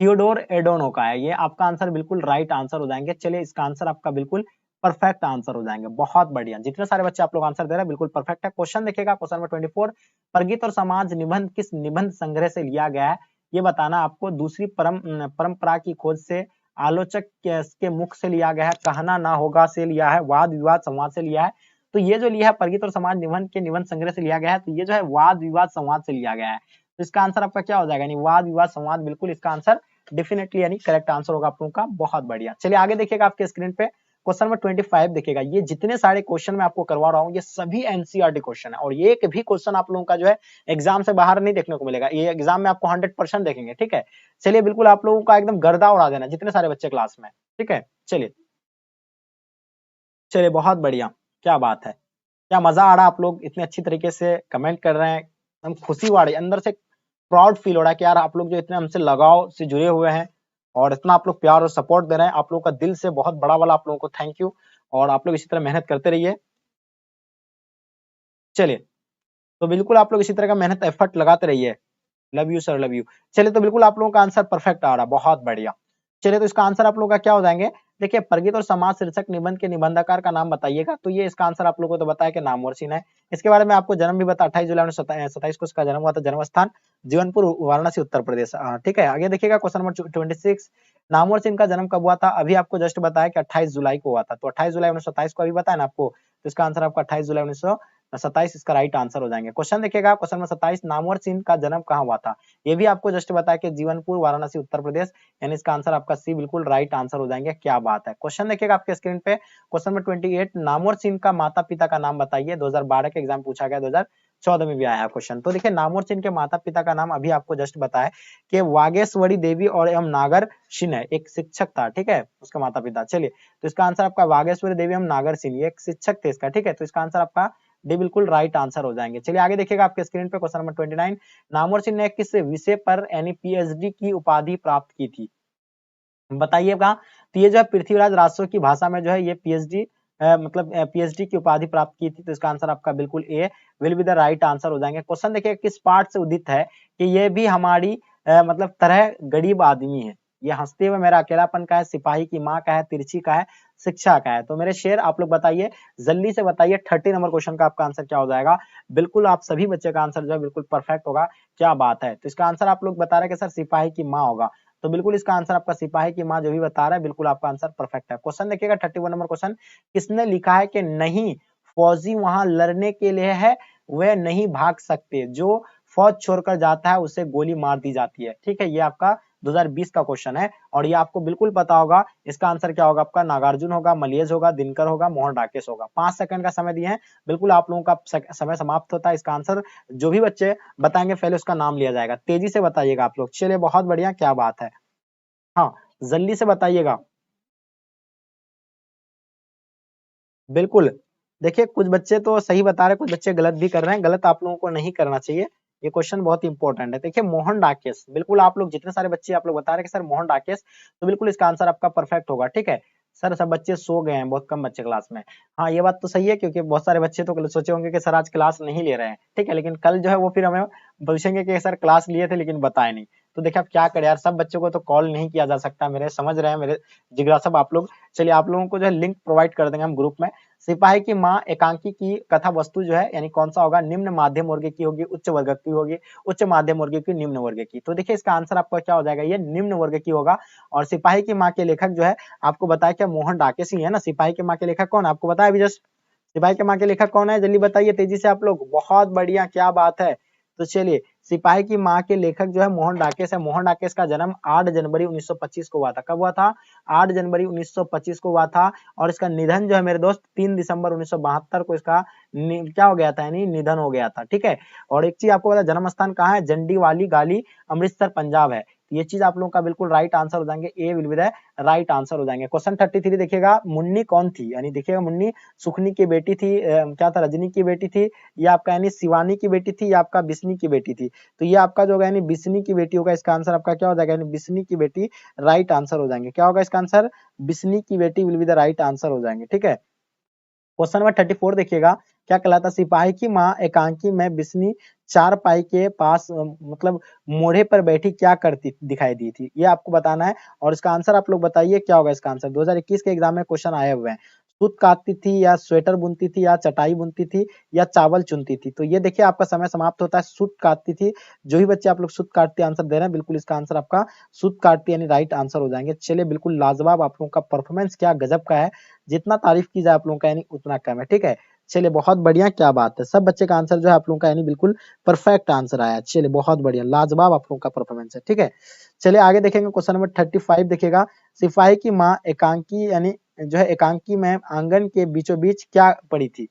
थियोडोर एडोनो का है। ये आपका आंसर बिल्कुल राइट आंसर हो जाएंगे। चलिए इसका आंसर आपका बिल्कुल परफेक्ट आंसर हो जाएंगे। बहुत बढ़िया, जितने सारे बच्चे आप लोग आंसर दे रहे हैं बिल्कुल परफेक्ट है। क्वेश्चन देखिएगा क्वेश्चन नंबर 24। प्रगति और समाज निबंध किस निबंध संग्रह से लिया गया है ये बताना आपको। दूसरी परंपरा की खोज से, आलोचक के मुख से लिया गया है, कहना ना होगा से लिया है, वाद विवाद संवाद से लिया है। तो ये जो लिया है प्रगति और समाज निबंध के निबंध संग्रह से लिया गया है, तो ये जो है वाद विवाद संवाद से लिया गया है। तो इसका आंसर आपका क्या हो जाएगा? यानी वाद विवाद संवाद बिल्कुल इसका आंसर डेफिनेटली यानी करेक्ट आंसर होगा आप लोगों का। बहुत बढ़िया। चलिए आगे देखिएगा आपके स्क्रीन पे क्वेश्चन नंबर 25 देखिएगा। ये जितने सारे क्वेश्चन मैं आपको करवा रहा हूँ ये सभी एनसीईआरटी क्वेश्चन है, और ये एक भी क्वेश्चन आप लोगों का जो है एग्जाम से बाहर नहीं देखने को मिलेगा। ये एग्जाम में आपको 100% देखेंगे। ठीक है, चलिए बिल्कुल आप लोगों का एकदम गर्दा उड़ा देना जितने सारे बच्चे क्लास में। ठीक है, चलिए चलिए बहुत बढ़िया, क्या बात है, क्या मजा आ रहा है। आप लोग इतने अच्छी तरीके से कमेंट कर रहे हैं, एकदम खुशी हो रही है, अंदर से प्राउड फील हो रहा है कि यार आप लोग जो इतने हमसे लगाव से जुड़े हुए हैं और इतना आप लोग प्यार और सपोर्ट दे रहे हैं, आप लोगों का दिल से बहुत बड़ा वाला आप लोगों को थैंक यू। और आप लोग इसी तरह मेहनत करते रहिए। चलिए तो बिल्कुल आप लोग इसी तरह का मेहनत एफर्ट लगाते रहिए। Love you sir, love you. चलिए तो बिल्कुल आप लोगों का आंसर परफेक्ट आ रहा है, बहुत बढ़िया। चलिए तो इसका आंसर आप लोगों का क्या हो जाएंगे? देखिए प्रगति और समाज शीर्षक निबंध के निबंधकार का नाम बताइएगा। तो ये इसका आंसर आप लोगों को तो बताया कि नामवर सिंह है। इसके बारे में आपको जन्म भी बता, 28 जुलाई 1927 को इसका जन्म हुआ था। जन्म स्थान जीवनपुर वाराणसी उत्तर प्रदेश। ठीक है, आगे देखिएगा क्वेश्चन नंबर 26। नामवर सिंह का जन्म कब हुआ था? अभी आपको जस्ट बताया कि 28 जुलाई को हुआ था। तो 28 जुलाई 1927 को अभी बताया ना आपको, तो इसका आंसर आपका 28 जुलाई 1927 इसका राइट आंसर हो जाएंगे। क्वेश्चन देखिएगा क्वेश्चन नंबर 27। नामवर सिंह का जन्म कहाँ हुआ था? ये भी आपको जस्ट बताया कि जीवनपुर वाराणसी उत्तर प्रदेश, यानी इसका आंसर आपका सी बिल्कुल राइट आंसर हो जाएंगे। क्या बात है। क्वेश्चन देखिएगा आपके स्क्रीन पे क्वेश्चन नंबर 28। नामवर सिंह का माता पिता का नाम बताइए। 2012 के एग्जाम पूछा गया, 2014 में भी आया है क्वेश्चन। तो देखिए नामवर सिंह के माता पिता का नाम अभी आपको जस्ट बताया कि वागेश्वरी देवी और एवं नागर सिंह है, एक शिक्षक था। ठीक है, उसका माता पिता। चलिए तो इसका आंसर आपका वागेश्वरी देवी एवं नागर सिंह, एक शिक्षक थे इसका। ठीक है, तो इसका आंसर आपका डी बिल्कुल राइट आंसर हो जाएंगे। चलिए आगे देखिएगा आपके स्क्रीन पे क्वेश्चन नंबर 29। नामवर सिंह ने किस विषय पर यानी पीएचडी की उपाधि प्राप्त की थी? बताइएगा। तो ये जो है पृथ्वीराज राजस्व की भाषा में जो है ये पीएचडी मतलब पीएचडी की उपाधि प्राप्त की थी। तो इसका आंसर आपका बिल्कुल A will be the right answer हो जाएंगे। क्वेश्चन देखिए किस पाठ से उदित है कि ये भी हमारी मतलब तरह गरीब आदमी है। ये हंसते हुए मेरा अकेलापन का है, सिपाही की माँ का है, तिरछी का है, शिक्षा का है। तो मेरे शेर आप लोग बताइए, जल्दी से बताइए। 30 नंबर क्वेश्चन का आपका आंसर क्या हो जाएगा? बिल्कुल आप सभी बच्चे का आंसर जो है बिल्कुल परफेक्ट होगा। क्या बात है। तो इसका आंसर आप लोग बता रहे हैं कि सर सिपाही की माँ होगा। तो बिल्कुल इसका आंसर आपका सिपाही की माँ जो भी बता रहा है बिल्कुल आपका आंसर परफेक्ट है। क्वेश्चन देखिएगा 31 नंबर क्वेश्चन। किसने लिखा है कि नहीं फौजी वहां लड़ने के लिए है वे नहीं भाग सकते, जो फौज छोड़कर जाता है उसे गोली मार दी जाती है। ठीक है, ये आपका 2020 का क्वेश्चन है और ये आपको बिल्कुल पता होगा। इसका आंसर क्या होगा आपका? नागार्जुन होगा, मलयेश होगा, दिनकर होगा, मोहन राकेश होगा। 5 सेकंड का समय दिए हैं, बिल्कुल आप लोगों का समय समाप्त होता है। इसका आंसर जो भी बच्चे बताएंगे पहले उसका नाम लिया जाएगा। तेजी से बताइएगा आप लोग। चलिए बहुत बढ़िया, क्या बात है। हाँ, जल्दी से बताइएगा। बिल्कुल। देखिए कुछ बच्चे तो सही बता रहे हैं, कुछ बच्चे गलत भी कर रहे हैं। गलत आप लोगों को नहीं करना चाहिए। ये क्वेश्चन बहुत इंपॉर्टेंट है। देखिए मोहन डाकेश, बिल्कुल आप लोग जितने सारे बच्चे आप लोग बता रहे हैं कि सर मोहन डाकेश, तो बिल्कुल इसका आंसर आपका परफेक्ट होगा। ठीक है। सर सब बच्चे सो गए हैं, बहुत कम बच्चे क्लास में। हाँ, ये बात तो सही है क्योंकि बहुत सारे बच्चे तो सोचे होंगे कि सर आज क्लास नहीं ले रहे हैं। ठीक है, लेकिन कल जो है वो फिर हमें पूछेंगे कि सर क्लास लिए थे लेकिन बताए नहीं। तो देखिए आप क्या करें यार, सब बच्चों को तो कॉल नहीं किया जा सकता। मेरे समझ रहे हैं मेरे जिगरा सब आप लोग। चलिए आप लोगों को जो है लिंक प्रोवाइड कर देंगे हम ग्रुप में। सिपाही की माँ एकांकी की कथा वस्तु जो है यानी कौन सा होगा? निम्न मध्यम वर्ग की होगी, उच्च वर्ग की होगी, उच्च मध्यम वर्ग की, निम्न वर्ग की। तो देखिए इसका आंसर आपका क्या हो जाएगा? ये निम्न वर्ग की होगा। और सिपाही की माँ के लेखक जो है आपको बताया क्या? मोहन डाकेश ही है ना। सिपाही की माँ के लेखक कौन? आपको बताया अभी जस्ट। सिपाही के माँ के लेखक कौन है? जल्दी बताइए तेजी से आप लोग। बहुत बढ़िया, क्या बात है। तो चलिए, सिपाही की माँ के लेखक जो है मोहन डाकेश है। मोहन डाकेश का जन्म 8 जनवरी 1925 को हुआ था। कब हुआ था? 8 जनवरी 1925 को हुआ था। और इसका निधन जो है मेरे दोस्त 3 दिसंबर 1972 को इसका क्या हो गया था? यानी निधन हो गया था। ठीक है। और एक चीज आपको पता, जन्म स्थान कहाँ है? जंडीवाली गाली, अमृतसर, पंजाब है। ये चीज आप लोगों का बिल्कुल राइट आंसर हो जाएंगे। A will be the right answer हो जाएंगे। क्वेश्चन 33 देखिएगा, मुन्नी कौन थी? यानी देखिएगा मुन्नी सुखनी की बेटी थी, क्या था? रजनी की बेटी थी, या आपका यानी शिवानी की बेटी थी, या आपका बिस्नी की बेटी थी। तो ये आपका जो होगा यानी बिस्नी की बेटी होगा। इसका आंसर आपका क्या हो जाएगा? यानी बिस्नी की बेटी राइट आंसर हो जाएंगे। क्या होगा इसका आंसर? बिस्नी की बेटी will be the right answer हो जाएंगे। ठीक है। क्वेश्चन नंबर 34 देखिएगा, क्या कहलाता? सिपाही की माँ एकांकी में बिस्नी चारपाई के पास मतलब मोढ़े पर बैठी क्या करती दिखाई दी थी? ये आपको बताना है और इसका आंसर आप लोग बताइए क्या होगा इसका आंसर। 2021 के एग्जाम में क्वेश्चन आए हुए हैं। सूत काटती थी, या स्वेटर बुनती थी, या चटाई बुनती थी, या चावल चुनती थी। तो ये देखिए आपका समय समाप्त होता है। सूत काटती थी। जो भी बच्चे आप लोग सूत काटती आंसर दे रहे हैं, बिल्कुल इसका आंसर आपका सूत काटती यानी राइट आंसर हो जाएंगे। चलिए बिल्कुल लाजवाब, आप लोगों का परफॉर्मेंस क्या गजब का है। जितना तारीफ की जाए आप लोगों का यानी उतना कम है। ठीक है। चलिए बहुत बढ़िया, क्या बात है। सब बच्चे का आंसर जो है आप लोगों का यानी बिल्कुल परफेक्ट आंसर आया। चलिए बहुत बढ़िया, लाजवाब आप लोगों का परफॉर्मेंस है। ठीक है। चलिए आगे देखेंगे क्वेश्चन नंबर 35 देखिएगा, सिपाही की माँ एकांकी यानी जो है एकांकी में आंगन के बीचों बीच क्या पड़ी थी?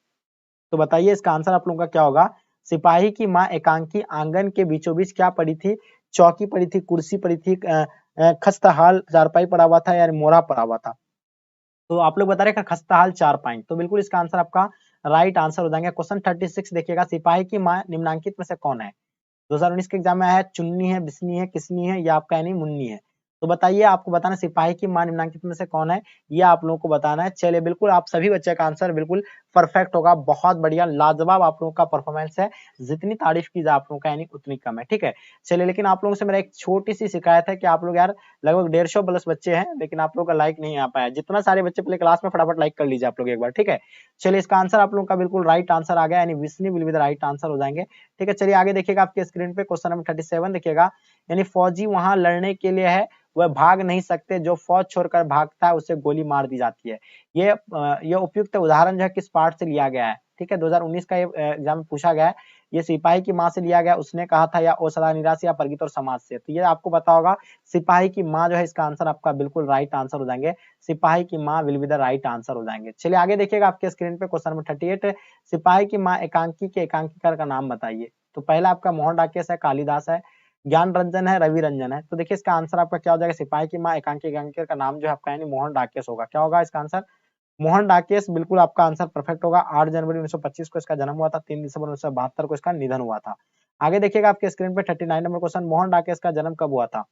तो बताइए इसका आंसर आप लोगों का क्या होगा? सिपाही की माँ एकांकी आंगन के बीचों बीच क्या पड़ी थी? चौकी पड़ी थी, कुर्सी पड़ी थी, खस्ताहाल चारपाई पड़ा हुआ था, या मोरा पड़ा हुआ था। तो आप लोग बता रहे हैं खस्ताहाल चारपाई, तो बिल्कुल इसका आंसर आपका राइट आंसर हो जाएंगे। क्वेश्चन 36 देखिएगा, सिपाही की माँ निम्नलिखित में से कौन है? 2019 के एग्जाम में आया है। चुन्नी है, बिस्नी है, किसनी है, या आपका यानी मुन्नी है। तो बताइए, आपको बताना सिपाही की मां निम्नलिखित में से कौन है, ये आप लोगों को बताना है। चलिए बिल्कुल आप सभी बच्चे का आंसर बिल्कुल परफेक्ट होगा। बहुत बढ़िया, लाजवाब आप लोगों का परफॉर्मेंस है। जितनी तारीफ की जाए आप लोगों का यानी उतनी कम है। ठीक है। चलिए, लेकिन आप लोगों से मेरा एक छोटी सी शिकायत है कि आप लोग यार लगभग 150 प्लस बच्चे हैं, लेकिन आप लोगों का लाइक नहीं आ पाया। जितना सारे बच्चे पहले क्लास में फटाफट लाइक कर लीजिए आप लोग एक बार। ठीक है। चलिए इसका आंसर आप लोगों का बिल्कुल राइट आंसर आ गया, यानी Vishnu will be the right answer हो जाएंगे। ठीक है। चलिए आगे देखिएगा आपके स्क्रीन पे क्वेश्चन नंबर 37 देखिएगा, यानी फौजी वहां लड़ने के लिए है, वह भाग नहीं सकते, जो फौज छोड़कर भागता है उसे गोली मार दी जाती है। ये उपयुक्त उदाहरण जो है किस पार्ट से लिया गया है? ठीक है। 2019 का ये एग्जाम में पूछा गया है। ये सिपाही की माँ से लिया गया, उसने कहा था, या ओ सदा निराश, या परगित और समाज से। तो ये आपको पता होगा, सिपाही की माँ जो है इसका आंसर आपका बिल्कुल राइट आंसर हो जाएंगे। सिपाही की माँ will be the right answer हो जाएंगे। चलिए आगे देखिएगा आपके स्क्रीन पे क्वेश्चन नंबर 38, सिपाही की माँ एकांकी के एकांकीकार का नाम बताइए। तो पहला आपका मोहन डाकेश है, कालिदास है, ज्ञान रंजन है, रवि रंजन है। तो देखिए इसका आंसर आपका क्या हो जाएगा? सिपाही की माँ एकांकी एकांकीकार का नाम जो है आपका यानी मोहन डाकेश होगा। क्या होगा इसका आंसर? मोहन डाकेश, बिल्कुल आपका आंसर परफेक्ट होगा। 8 जनवरी 1925 को इसका जन्म हुआ था, 3 दिसंबर 1972 को इसका निधन हुआ था। आगे देखिएगा आपके स्क्रीन पे 39 नंबर क्वेश्चन, मोहन डाकेश का जन्म कब हुआ था?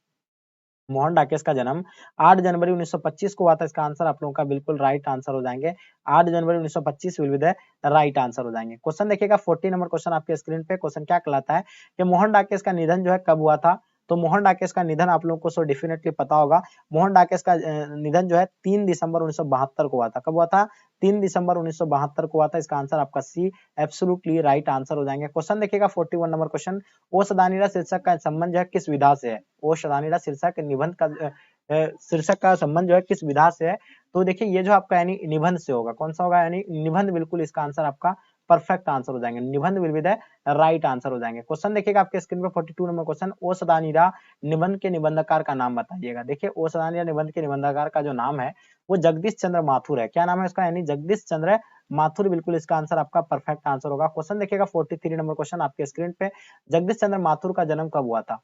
मोहन डाकेश का जन्म 8 जनवरी 1925 को हुआ था। इसका आंसर आप लोगों का बिल्कुल राइट आंसर हो जाएंगे। 8 जनवरी 1925 will be the right answer हो जाएंगे। क्वेश्चन देखिएगा 40 नंबर क्वेश्चन आपके स्क्रीन पे, क्वेश्चन क्या कहलाता है कि मोहन डाकेश का निधन जो है कब हुआ था? तो मोहन डाकेश का निधन आप लोगों को सो डेफिनेटली पता होगा। मोहन डाकेश का निधन जो है 3 दिसंबर 1972 को हुआ था। कब हुआ था? 3 दिसंबर 1972 को हुआ था। इसका आंसर आपका सी एब्सोल्युटली राइट आंसर हो जाएंगे। क्वेश्चन देखिएगा 41 नंबर क्वेश्चन, ओ सदानीरा शीर्षक का संबंध जो है किस विधा से है? ओ सदानीरा शीर्षक निबंध का शीर्षक का संबंध जो है किस विधा से है? तो देखिए ये जो आपका यानी निबंध से होगा। कौन सा होगा? यानी निबंध, बिल्कुल इसका आंसर आपका परफेक्ट आंसर हो जाएंगे। निबंध will be the right answer हो जाएंगे। क्वेश्चन देखिएगा आपके स्क्रीन पे 42 नंबर क्वेश्चन, ओ सदानीरा निबंध के निबंधकार का नाम बताइएगा। देखिए ओ सदानीरा निबंध के निबंधकार का जो नाम है वो जगदीश चंद्र माथुर है। क्या नाम है उसका, यानी जगदीश चंद्र माथुर, बिल्कुल इसका आंसर आपका परफेक्ट आंसर होगा। क्वेश्चन देखिएगा 43 नंबर क्वेश्चन आपके स्क्रीन पे, जगदीश चंद्र माथुर का जन्म कब हुआ था?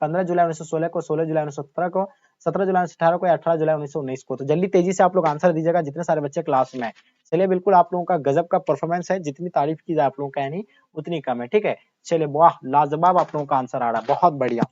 15 जुलाई 1916 को, 16 जुलाई 1917 को, 17 जुलाई 1918 को या 18 जुलाई 1919 को। तो जल्दी तेजी से आप लोग आंसर दीजिएगा जितने सारे बच्चे क्लास में हैं। चलिए बिल्कुल आप लोगों का गजब का परफॉर्मेंस है, जितनी तारीफ की जाए आप लोगों का यानी उतनी कम है, ठीक है। चलिए वाह लाजवाब आप लोगों का आंसर आ रहा है, बहुत बढ़िया।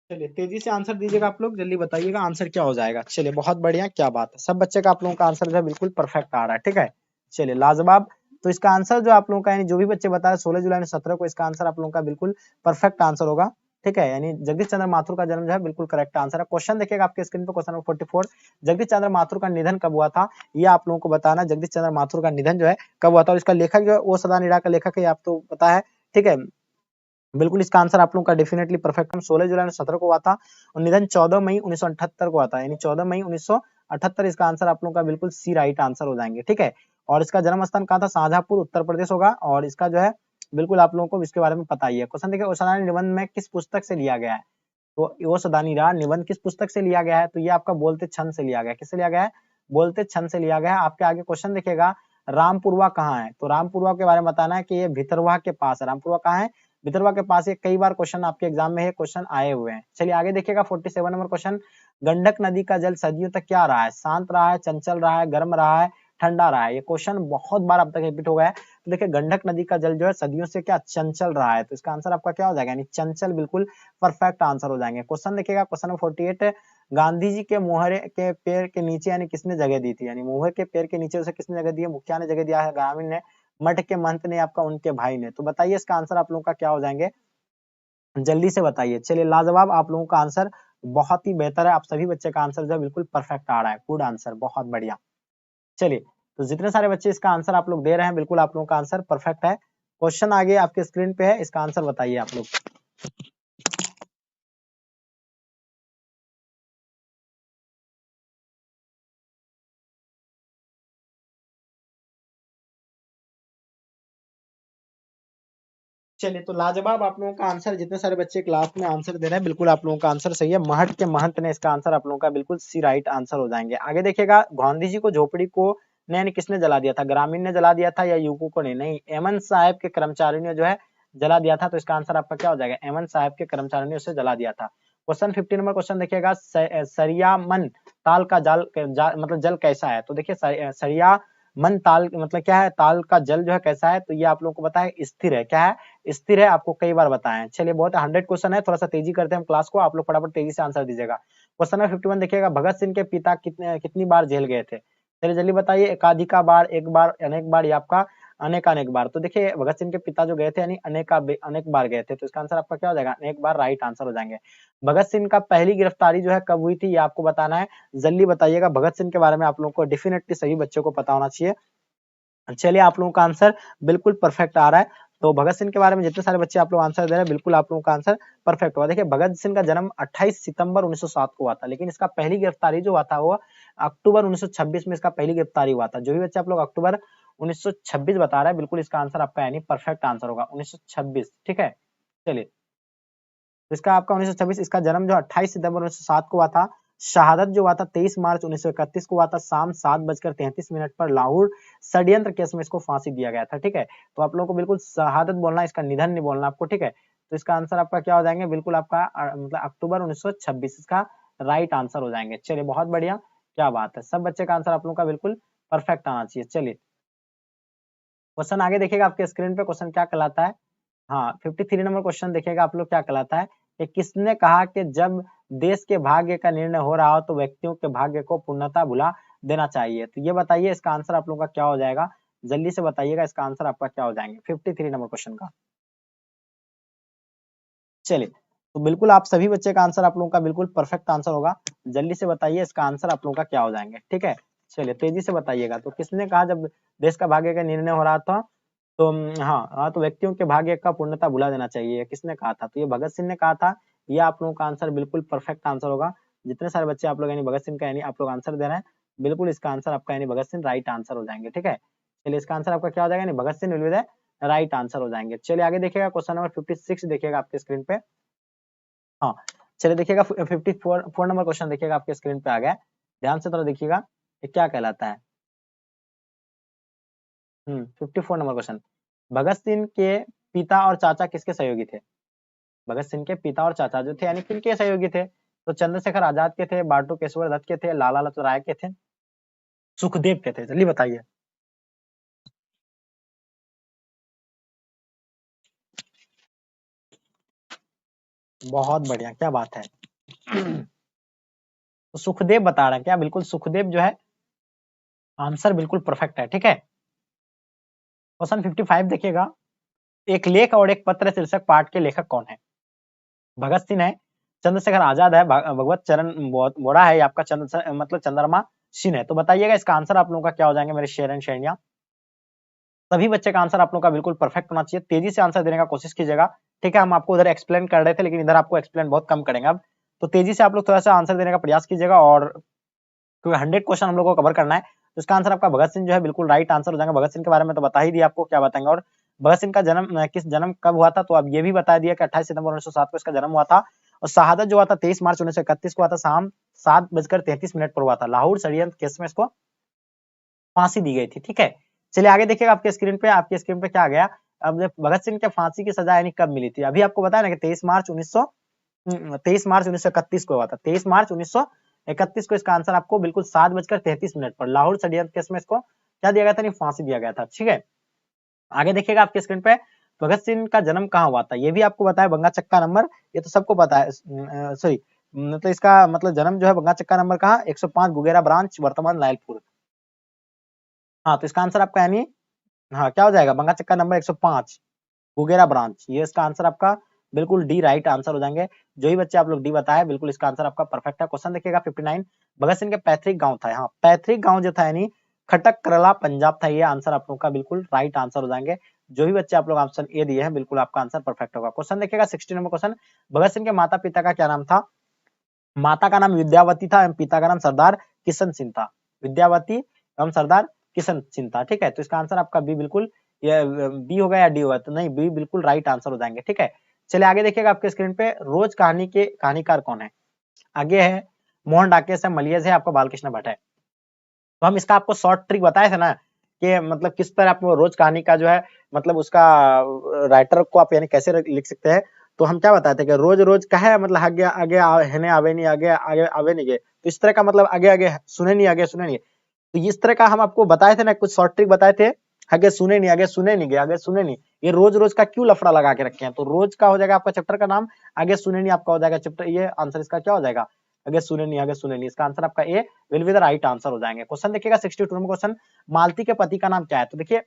चलिए तेजी से आंसर दीजिएगा आप लोग, जल्दी बताइएगा आंसर क्या हो जाएगा। चलिए बहुत बढ़िया, क्या बात है, सब बच्चे का आप लोगों का आंसर जो है बिल्कुल परफेक्ट आ रहा है, ठीक है। चलिए लाजवाब। तो इसका आंसर जो आप लोगों का, यानी जो भी बच्चे बता रहे 16 जुलाई 17 को, इसका आंसर आप लोगों का बिल्कुल परफेक्ट आंसर होगा, ठीक है। यानी जगदीश चंद्र माथुर का जन्म जो है बिल्कुल करेक्ट आंसर है। क्वेश्चन देखिएगा आपके स्क्रीन पर, क्वेश्चन नंबर 44, जगदीश चंद्र माथुर का निधन कब हुआ था? ये आप लोगों को बताना, जगदीश चंद्र माथुर का निधन जो है कब हुआ था, और इसका लेखक जो है वो सदानीरा का लेखक है, आप तो पता है, ठीक है। बिल्कुल इसका आंसर आप लोगों का डेफिनेटली परफेक्ट 16 जुलाई 17 को हुआ था और निधन 14 मई 1978 को हुआ था, यानी 14 मई 1978 इसका आंसर आप लोगों का बिल्कुल सी राइट आंसर हो जाएंगे, ठीक है। और इसका जन्म स्थान कहाँ था? शाहजहांपुर उत्तर प्रदेश होगा, और इसका जो है बिल्कुल आप लोगों को इसके बारे में पता ही है। क्वेश्चन देखिए ओशोधानी निबंध में किस पुस्तक से लिया गया है? तो वो सदानी रहा निबंध किस पुस्तक से लिया गया है? तो ये आपका बोलते छंद से लिया गया है। किससे लिया गया है? बोलते छंद से लिया गया है। आपके आगे क्वेश्चन देखिएगा, रामपुरवा कहाँ है? तो रामपुरवा के बारे में बताना है कि ये भितरवा के पास है। रामपुरवा कहाँ है? भितरवा के पास। ये कई बार क्वेश्चन आपके एग्जाम में ये क्वेश्चन आए हुए हैं। चलिए आगे देखिएगा 47 नंबर क्वेश्चन, गंडक नदी का जल सदियों तक क्या रहा है? शांत रहा है, चंचल रहा है, गर्म रहा है, ठंडा रहा है? ये क्वेश्चन बहुत बार अब तक रिपीट हो गया है। तो देखिए गंडक नदी का जल जो है सदियों से क्या चंचल रहा है, तो इसका आंसर आपका क्या हो जाएगा? यानी चंचल बिल्कुल परफेक्ट आंसर हो जाएंगे। क्वेश्चन देखिएगा क्वेश्चन नंबर 48, गांधी जी के मुहरे के पेड़ के नीचे यानी किसने जगह दी थी? यानी मुहर के पेड़ के नीचे उसे किसने जगह दी है? मुखिया ने जगह दिया है, ग्रामीण ने, मठ के महंत ने, आपका उनके भाई ने। तो बताइए इसका आंसर आप लोगों का क्या हो जाएंगे, जल्दी से बताइए। चलिए लाजवाब, आप लोगों का आंसर बहुत ही बेहतर है, आप सभी बच्चे का आंसर जो है बिल्कुल परफेक्ट आ रहा है, गुड आंसर, बहुत बढ़िया। चलिए तो जितने सारे बच्चे इसका आंसर आप लोग दे रहे हैं बिल्कुल आप लोगों का आंसर परफेक्ट है। क्वेश्चन आगे आपके स्क्रीन पे है, इसका आंसर बताइए आप लोग। चलिए तो लाजवाब, आप लोगों का आंसर, जितने सारे बच्चे क्लास में आंसर दे रहे हैं बिल्कुल आप लोगों का आंसर सही है। महट के महंत ने इसका आंसर आप लोगों का बिल्कुल सी राइट आंसर हो जाएंगे। आगे देखिएगा, गांधी जी को झोपड़ी को ने यानी किसने जला दिया था? ग्रामीण ने जला दिया था या युवकों को ने? नहीं, एमन साहब के कर्मचारियों ने जो है जला दिया था, तो इसका आंसर आपका क्या हो जाएगा? एमन साहब के कर्मचारियों ने उसे जला दिया था। क्वेश्चन 50 नंबर क्वेश्चन देखिएगा, सरियामन ताल का मतलब जल कैसा है? तो देखिए सरिया मन ताल मतलब क्या है? ताल का जल जो है कैसा है? तो ये आप लोगों को पता है स्थिर है। क्या है? स्थिर है, आपको कई बार बताया है। चलिए बहुत 100 क्वेश्चन है, थोड़ा सा तेजी करते हैं हम क्लास को, आप लोग फटाफट तेजी से आंसर दीजिएगा। क्वेश्चन नंबर 51 देखिएगा, भगत सिंह के पिता कितनी बार जेल गए थे? चलिए जल्दी बताइए, एकाधिका बार, एक बार, अनेक बार या आपका अनेकानेक बार? तो देखिए भगत सिंह के पिता जो गए थे यानी अनेक बार गए थे, तो इसका आंसर आपका क्या हो जाएगा? अनेक बार राइट आंसर हो जाएंगे। भगत सिंह का पहली गिरफ्तारी जो है कब हुई थी, ये आपको बताना है, जल्दी बताइएगा। भगत सिंह के बारे में आप लोगों को डेफिनेटली सभी बच्चों को पता होना चाहिए। चलिए आप लोगों का आंसर बिल्कुल परफेक्ट आ रहा है। तो भगत सिंह के बारे में जितने सारे बच्चे आप लोग आंसर दे रहे हैं बिल्कुल आप लोगों का आंसर परफेक्ट हुआ। देखिए भगत सिंह का जन्म 28 सितंबर 1907 को हुआ था, लेकिन इसका पहली गिरफ्तारी जो हुआ था वो अक्टूबर 1926 में इसका पहली गिरफ्तारी हुआ था। जो भी बच्चे आप लोग अक्टूबर 1926 बता रहे हैं बिल्कुल इसका आंसर आपका यानी परफेक्ट आंसर होगा 1926, ठीक है। चलिए तो इसका आपका 1926, इसका जन्म जो 28 सितंबर 1907 को हुआ था। शहादत जो हुआ था 23 मार्च 1931 को हुआ था, शाम 7:33 पर लाहौर षड्यंत्र केस में इसको फांसी दिया गया था, ठीक है। तो आप लोगों को बिल्कुल शहादत बोलना, इसका निधन नहीं बोलना आपको, ठीक है। तो इसका आंसर आपका क्या हो जाएंगे? बिल्कुल आपका मतलब अक्टूबर 1926 इसका राइट आंसर हो जाएंगे। चलिए बहुत बढ़िया, क्या बात है, सब बच्चे का आंसर आप लोगों का बिल्कुल परफेक्ट आना चाहिए। चलिए क्वेश्चन आगे देखिएगा आपके स्क्रीन पे, क्वेश्चन क्या कहलाता है? हाँ 53 नंबर क्वेश्चन देखिएगा आप लोग, क्या कहलाता है कि किसने कहा कि जब देश के भाग्य का निर्णय हो रहा हो तो व्यक्तियों के भाग्य को पूर्णतः भुला देना चाहिए? तो ये बताइए इसका आंसर आप लोगों का क्या हो जाएगा, जल्दी से बताइएगा इसका आंसर आपका क्या हो जाएंगे 53 नंबर क्वेश्चन का। चलिए तो बिल्कुल आप सभी बच्चे का आंसर आप लोगों का बिल्कुल परफेक्ट आंसर होगा, जल्दी से बताइए इसका आंसर आप लोगों का क्या हो जाएंगे, ठीक है। चलिए तेजी से बताइएगा, तो किसने कहा जब देश का भाग्य का निर्णय हो रहा था तो हाँ, तो व्यक्तियों के भाग्य का पूर्णता भुला देना चाहिए, किसने कहा था? तो ये भगत सिंह ने कहा था। ये आप लोगों का आंसर बिल्कुल परफेक्ट आंसर होगा। जितने सारे बच्चे आप लोग यानी भगत सिंह का यानी आप लोग आंसर दे रहे हैं, बिल्कुल इसका आंसर आपका यानी भगत सिंह राइट आंसर हो जाएंगे, ठीक है। चलिए इसका आंसर आपका क्या हो जाएगा, यानी Bhagat Singh will be the right answer हो जाएंगे। चलिए आगे देखिएगा, क्वेश्चन नंबर 56 देखिएगा आपके स्क्रीन पे। हाँ, चलिए देखिएगा 54 नंबर क्वेश्चन देखिएगा आपके स्क्रीन पे आ गया है। ध्यान से थोड़ा देखिएगा, ये क्या कहलाता है। 54 नंबर क्वेश्चन, भगत सिंह के पिता और चाचा किसके सहयोगी थे? भगत सिंह के पिता और चाचा जो थे यानी किनके सहयोगी थे? तो चंद्रशेखर आजाद के थे, बाटू केशवर दत्त के थे, लाला लाजपत राय के थे, सुखदेव के थे। जल्दी बताइए। बहुत बढ़िया, क्या बात है। तो सुखदेव बता रहे हैं क्या? बिल्कुल सुखदेव जो है आंसर बिल्कुल परफेक्ट है, ठीक है। क्वेश्चन 55 देखिएगा, एक लेख और एक पत्र शीर्षक पाठ के लेखक कौन है? भगत सिंह है, चंद्रशेखर आजाद है, भगवत चरण बोरा है, आपका मतलब चंद्रमा सिंह है। तो बताइएगा इसका आंसर आप लोगों का क्या हो जाएंगे मेरे शेर एंड शेरनिया। सभी बच्चे का आंसर आप लोगों का बिल्कुल परफेक्ट होना चाहिए, तेजी से आंसर देने का कोशिश कीजिएगा, ठीक है। हम आपको उधर एक्सप्लेन कर रहे थे लेकिन इधर आपको एक्सप्लेन बहुत कम करेंगे अब, तो तेजी से आप लोग थोड़ा सा आंसर देने का प्रयास कीजिएगा। और क्योंकि 100 क्वेश्चन हम लोग को कवर करना है, तो इसका आंसर आपका भगत सिंह जो है बिल्कुल राइट आंसर हो जाएगा। भगत सिंह के बारे में तो बता ही दिया आपको, क्या बताएंगे। और भगत सिंह का जन्म किस जन्म कब हुआ था, तो अब ये भी बता दिया कि 28 सितंबर 1907 को इसका जन्म हुआ था। और शहादत जो हुआ था 23 मार्च 1931 को हुआ था, शाम 7:33 पर हुआ था। लाहौर षड्यंत्र केस में इसको फांसी दी गई थी, ठीक है। चलिए आगे देखिएगा आपके स्क्रीन पे क्या आ गया। अब भगत सिंह के फांसी की सजा यानी कब मिली थी? अभी आपको बताया ना कि 23 मार्च 1931 को हुआ था। 23 मार्च 1931 को इसका आंसर आपको बिल्कुल 7:33 पर लाहौर षड्यंत्र केस में इसको क्या दिया गया था? फांसी दिया गया था, ठीक है। आगे देखिएगा आपके स्क्रीन पे, भगत सिंह का जन्म कहाँ हुआ था? ये भी आपको बताया, बंगा चक्का नंबर, ये तो सबको पता है। सॉरी, तो इसका मतलब जन्म जो है बंगा चक्का नंबर कहाँ? 105 गुगेरा ब्रांच, वर्तमान लायलपुर। हाँ, तो इसका आंसर आपका यानी हाँ क्या हो जाएगा? बंगा चक्का नंबर 105 गुगेरा ब्रांच, ये इसका आंसर आपका बिल्कुल डी राइट आंसर हो जाएंगे। जो ही बच्चे आप लोग डी बताए बिल्कुल इसका आंसर आपका परफेक्ट है। क्वेश्चन देखिएगा 59, भगत सिंह के पैतृक गांव था, यहाँ पैतृक गांव जो था यानी खटक करला पंजाब था। ये आंसर आप लोग का बिल्कुल राइट आंसर हो जाएंगे। जो भी बच्चे आप लोग ऑप्शन ए दिए हैं बिल्कुल आपका आंसर परफेक्ट होगा। क्वेश्चन देखिएगा 60 नंबर क्वेश्चन, भगत सिंह के माता पिता का क्या नाम था? माता का नाम विद्यावती था एवं पिता का नाम सरदार किशन सिंह था। विद्यावती एवं सरदार किशन सिंह था, ठीक है। तो इसका आंसर आपका बी बिल्कुल, ये बी होगा या डी होगा? तो नहीं, बी बिल्कुल राइट आंसर हो जाएंगे, ठीक है। चलिए आगे देखिएगा आपके स्क्रीन पे, रोज कहानी के कहानीकार कौन है? आगे है मोहन डाकेश है, मलियज है, आपका बालकृष्ण भट्ट है। तो हम इसका आपको शॉर्ट ट्रिक बताए थे ना कि मतलब किस तरह आपको रोज कहानी का जो है मतलब उसका राइटर को आप यानी कैसे लिख सकते हैं। तो हम क्या बताए थे कि रोज रोज का है मतलब आगे आगे है आवे नहीं, आगे आगे आवे नहीं गए, तो इस तरह का मतलब आगे आगे सुने नहीं, आगे सुने नहीं। तो इस तरह का हम आपको बताए थे ना, कुछ शॉर्ट ट्रिक बताए थे। आगे सुने नहीं, आगे सुने नहीं गए, आगे सुने नहीं, ये रोज रोज का क्यों लफड़ा लगा के रखे हैं? तो रोज का हो जाएगा आपका चैप्टर का नाम, आगे सुने नहीं आपका हो जाएगा चैप्टर, ये आंसर इसका क्या हो जाएगा? आगे सुने नहीं, आगे सुने नहीं, इसका आंसर आपका A will be the right answer हो जाएंगे। क्वेश्चन देखिएगा 62 नंबर क्वेश्चन, मालती के पति का नाम क्या है? तो देखिए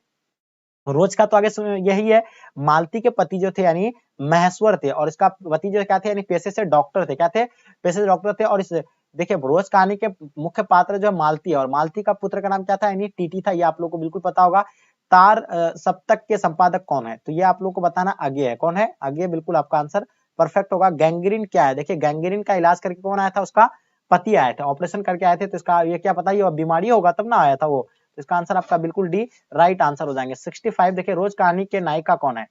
रोज का तो आगे यही है, मालती के पति जो थे यानी महेश्वर थे, और इसका पति जो क्या थे यानी पेशे से डॉक्टर थे, क्या थे? पेशे से डॉक्टर थे। और इस देखिए रोज कहानी के मुख्य पात्र जो है मालती है, और मालती का पुत्र का नाम क्या था? यानी टीटी था, ये आप लोग को बिल्कुल पता होगा। तार सप्तक के संपादक कौन है? तो ये आप लोग को बताना आगे है, कौन है आगे? बिल्कुल आपका आंसर परफेक्ट होगा। गैंग्रीन क्या है? देखिए गैंग्रीन का इलाज करके कौन आया था? उसका पति आया था, ऑपरेशन करके आए थे। तो इसका ये क्या पता, ये बीमारी होगा तब ना आया था वो। तो इसका आंसर आपका बिल्कुल डी राइट आंसर हो जाएंगे। 65 देखिए, रोज कहानी के नायिका कौन है?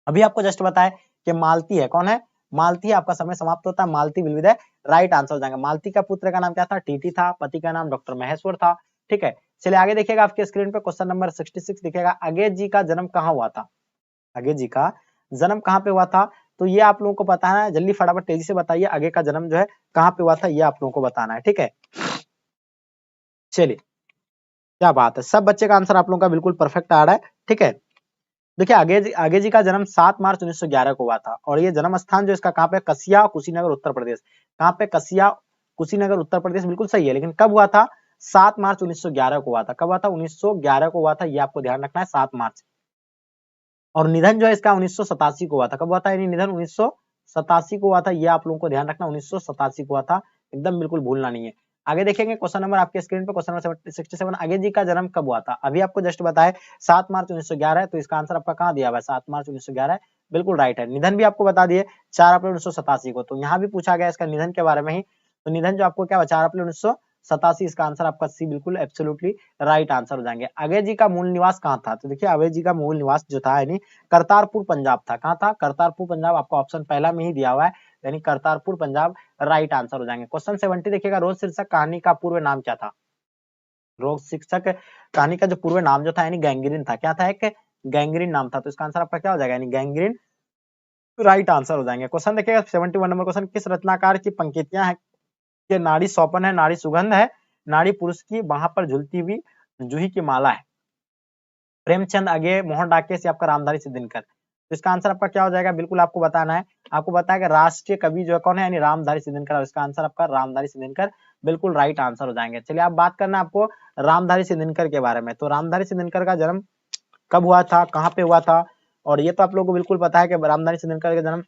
अभी आपको जस्ट बताया कि मालती है, कौन है? मालती है। आपका समय समाप्त होता है, Malati will be the right answer हो जाएगा। मालती का पुत्र का नाम क्या था? टीटी था, पति का नाम डॉक्टर महेश्वर था, ठीक है। चलिए आगे देखिएगा आपके स्क्रीन पे, क्वेश्चन नंबर 66 दिखेगा, अगे जी का जन्म कहाँ हुआ था? अगे जी का जन्म कहाँ पे हुआ था? तो ये आप लोगों को बताना है, जल्दी फटाफट तेजी से बताइए, आगे का जन्म जो है कहाँ पे हुआ था, ये आप लोगों को बताना है, ठीक है। चलिए क्या बात है, सब बच्चे का आंसर आप लोगों का बिल्कुल परफेक्ट आ रहा है, ठीक है। देखिए आगे जी का जन्म 7 मार्च 1911 को हुआ था, और ये जन्म स्थान जो इसका कहाँ पे? कसिया कुशीनगर उत्तर प्रदेश। कहाँ पे? कसिया कुशीनगर उत्तर प्रदेश, बिल्कुल सही है। लेकिन कब हुआ था? 7 मार्च 1911 को हुआ था। कब हुआ था? 1911 को हुआ था, ये आपको ध्यान रखना है, 7 मार्च। और निधन जो है इसका 1987 को हुआ था। कब हुआ था? यानी निधन 1987 को हुआ था, ये आप लोगों को ध्यान रखना, 1987 को हुआ था, एकदम बिल्कुल भूलना नहीं है। आगे देखेंगे क्वेश्चन नंबर आपके स्क्रीन पे, क्वेश्चन नंबर 67, अगे जी का जन्म कब हुआ था? अभी आपको जस्ट बताए 7 मार्च 1911 है, तो इसका आंसर आपका कहाँ दिया हुआ है? 7 मार्च 1911 है, बिल्कुल राइट है। निधन भी आपको बता दिए 4 अप्रैल 1987 को, तो यहाँ भी पूछा गया इसका निधन के बारे में ही, तो निधन जो आपको क्या हुआ 4 अप्रैल 1987, इसका आंसर आपका सी बिल्कुल एब्सोल्युटली राइट आंसर हो जाएंगे। अभय जी का मूल निवास कहाँ था? तो देखिए अभय जी का मूल निवास जो था यानी करतारपुर पंजाब था। कहाँ था? करतारपुर पंजाब, आपका ऑप्शन पहला में ही दिया हुआ है, यानी करतारपुर पंजाब राइट आंसर हो जाएंगे। क्वेश्चन 70 देखिएगा, रोज शीर्षक कहानी का पूर्व नाम क्या था? रोग शिक्षक कहानी का जो पूर्व नाम जो था यानी गैंग्रीन था। क्या था? एक गैंग्रीन नाम था, तो इसका आंसर आपका क्या हो जाएगा? यानी गैंग्रीन राइट आंसर हो जाएंगे। क्वेश्चन देखिएगा 71 नंबर क्वेश्चन, किस रचनाकार की पंक्तियां हैं कि नाड़ी सौपन है, नाड़ी सुगंध है, नाड़ी पुरुष की बाह पर झुलती हुई जूही की माला है? प्रेमचंद, अगे, मोहन डाकेश या आपका रामधारी सिद्धिनकर? तो इसका आंसर आपका क्या हो जाएगा? बिल्कुल आपको बताना है। आपको बताया कि राष्ट्रीय कवि जो है कौन है? यानी रामधारी सिद्धिनकर, और इसका आंसर आपका रामधारी सिद्धिनकर बिल्कुल राइट आंसर हो जाएंगे। चलिए आप बात करना आपको रामधारी सिद्धिनकर के बारे में। तो रामधारी सिद्धिनकर का जन्म कब हुआ था, कहाँ पे हुआ था? और ये तो आप लोगों को बिल्कुल पता है कि रामधारी सिद्धिनकर का जन्म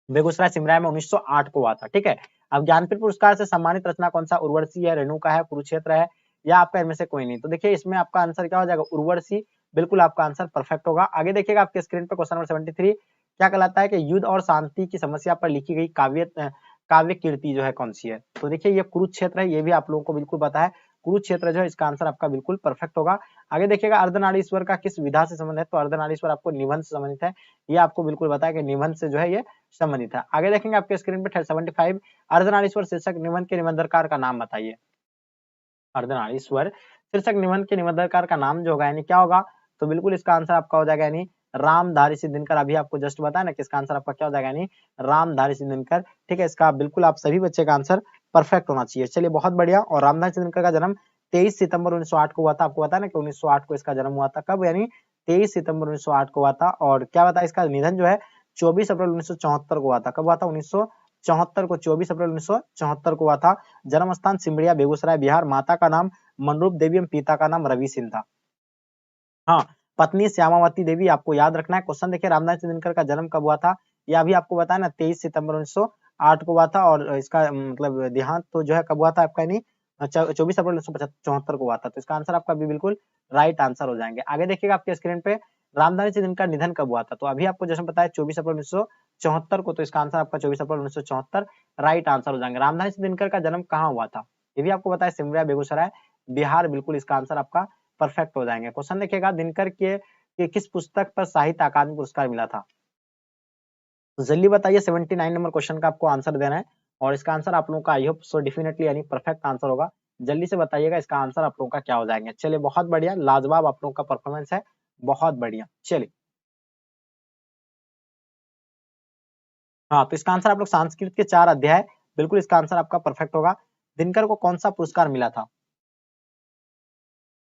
बेगूसराय सिमरा में 1908 को हुआ था। ठीक है, अब ज्ञानपीठ पुरस्कार से सम्मानित रचना कौन सा? उर्वशी है, रेणुका है, कुरुक्षेत्र है, या आपका इनमें से कोई नहीं? तो देखिए इसमें आपका आंसर क्या हो जाएगा? उर्वशी, बिल्कुल आपका आंसर परफेक्ट होगा। आगे देखिएगा आपके स्क्रीन पे क्वेश्चन नंबर 73, क्या कहलाता है कि युद्ध और शांति की समस्या पर लिखी गई काव्य कीर्ति जो है कौन सी है? तो देखिए ये कुरुक्षेत्र है, ये भी आप लोगों को बिल्कुल पता है, कुरुक्षेत्र जो है इसका आंसर आपका बिल्कुल परफेक्ट होगा। आगे देखिएगा अर्धनारीश्वर का किस विधा से संबंध है? तो अर्धनारीश्वर आपको निबंध से संबंधित है, ये आपको बिल्कुल बताया कि निबंध से जो है ये संबंधित है। आगे देखेंगे आपके स्क्रीन पे 75, अर्धनारीश्वर शीर्षक निबंध के निबंधकार का नाम बताइए। अर्धनारीश्वर शीर्षक निबंध के निबंधकार का नाम जो होगा यानी क्या होगा? तो बिल्कुल इसका आंसर आपका हो जाएगा यानी रामधारी सिद्धिनकर। अभी आपको जस्ट बताया ना कि इसका आंसर आपका क्या हो जाएगा? यानी रामधारी सिद्धिनकर। ठीक है, इसका बिल्कुल आप सभी बच्चे का आंसर परफेक्ट होना चाहिए। चलिए बहुत बढ़िया। और रामधारी सिद्धिनकर का जन्म 23 सितंबर 1908 को हुआ था। आपको पता है ना कि 1908 को इसका जन्म हुआ था। कब? यानी 23 सितंबर 1908 को हुआ था। और क्या बताया इसका निधन जो है 24 अप्रैल 1974 को हुआ था। कब हुआ था? 1974 को, 24 अप्रैल 1974 को हुआ था। जन्म स्थान सिमरिया बेगूसराय बिहार। माता का नाम मनरूप देवी एवं पिता का नाम रवि सिंह था। हाँ, पत्नी श्यामावती देवी आपको याद रखना है। क्वेश्चन देखिए रामधारी सिद्धिनकर का जन्म कब हुआ था? यह भी आपको बताया ना 23 सितंबर 1908 को हुआ था। और इसका मतलब देहांत तो जो है कब हुआ था आपका? यानी 24 अप्रैल 1974 को हुआ था। तो इसका आंसर आपका भी बिल्कुल राइट आंसर हो जाएंगे। आगे देखिएगा आपके स्क्रीन पे रामधारी सिद्धिनकर निधन कब हुआ था? तो अभी आपको जैसे बताया 24 अप्रैल 1974 को, तो इसका आंसर आपका 24 अप्रैल 1974 राइट आंसर हो जाएंगे। रामधारी सिद्धिनकर का जन्म कहाँ हुआ था? ये भी आपको बताया सिमरिया बेगूसराय बिहार, बिल्कुल इसका आंसर आपका परफेक्ट हो जाएंगे। क्वेश्चन देखिएगा दिनकर के किस पुस्तक पर साहित्य अकादमी पुरस्कार मिला था? तो जल्दी बताइए, 79 नंबर क्वेश्चन का आपको आंसर देना है, और इसका आंसर आप लोगों का आई होप सो डेफिनेटली यानी परफेक्ट आंसर होगा। जल्दी से बताइएगा इसका आंसर आप लोगों का क्या हो जाएंगे। चलिए बहुत बढ़िया, लाजवाब आप लोगों का परफॉर्मेंस है, बहुत बढ़िया। चलिए हाँ, तो इसका आंसर आप लोग संस्कृत के 4 अध्याय, बिल्कुल इसका आंसर आपका परफेक्ट होगा। दिनकर को कौन सा पुरस्कार मिला था?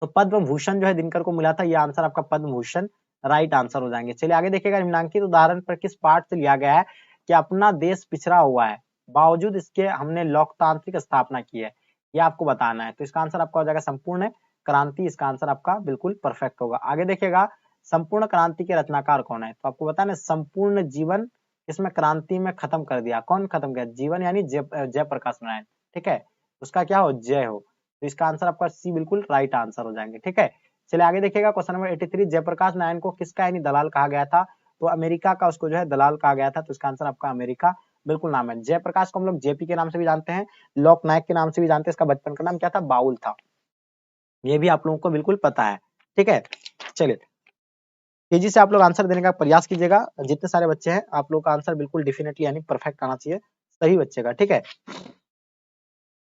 तो पद्म भूषण जो है दिनकर को मिला था, ये आंसर आपका पद्म भूषण राइट आंसर हो जाएंगे। चलिए आगे देखिएगा, निम्नांकित उदाहरण पर किस पाठ से लिया गया है कि अपना देश पिछड़ा हुआ है, बावजूद इसके हमने लोकतांत्रिक स्थापना की है? ये आपको बताना है। तो इसका आंसर आपका हो जाएगा संपूर्ण क्रांति, इसका आंसर आपका बिल्कुल परफेक्ट होगा। आगे देखिएगा, संपूर्ण क्रांति के रचनाकार कौन है? तो आपको बताना संपूर्ण जीवन इसमें क्रांति में खत्म कर दिया। कौन खत्म किया? जीवन यानी जयप्रकाश नारायण। ठीक है, उसका क्या हो? जय हो। तो इसका आंसर आपका सी बिल्कुल राइट आंसर हो जाएंगे। ठीक है, चलिए आगे देखिएगा क्वेश्चन नंबर 83, जयप्रकाश नारायण को किसका यानी दलाल कहा गया था? तो अमेरिका का उसको जो है दलाल कहा गया था। तो इसका आंसर आपका अमेरिका बिल्कुल नाम है। जयप्रकाश को हम लोग जेपी के नाम से भी जानते हैं, लोक नायक के नाम से भी जानते हैं। इसका बचपन का नाम क्या था? बाउल था। ये भी आप लोगों को बिल्कुल पता है। ठीक है, चलिए तेजी से आप लोग आंसर देने का प्रयास कीजिएगा। जितने सारे बच्चे हैं आप लोग का आंसर बिल्कुल डेफिनेटली यानी परफेक्ट आना चाहिए, सही बच्चे का। ठीक है,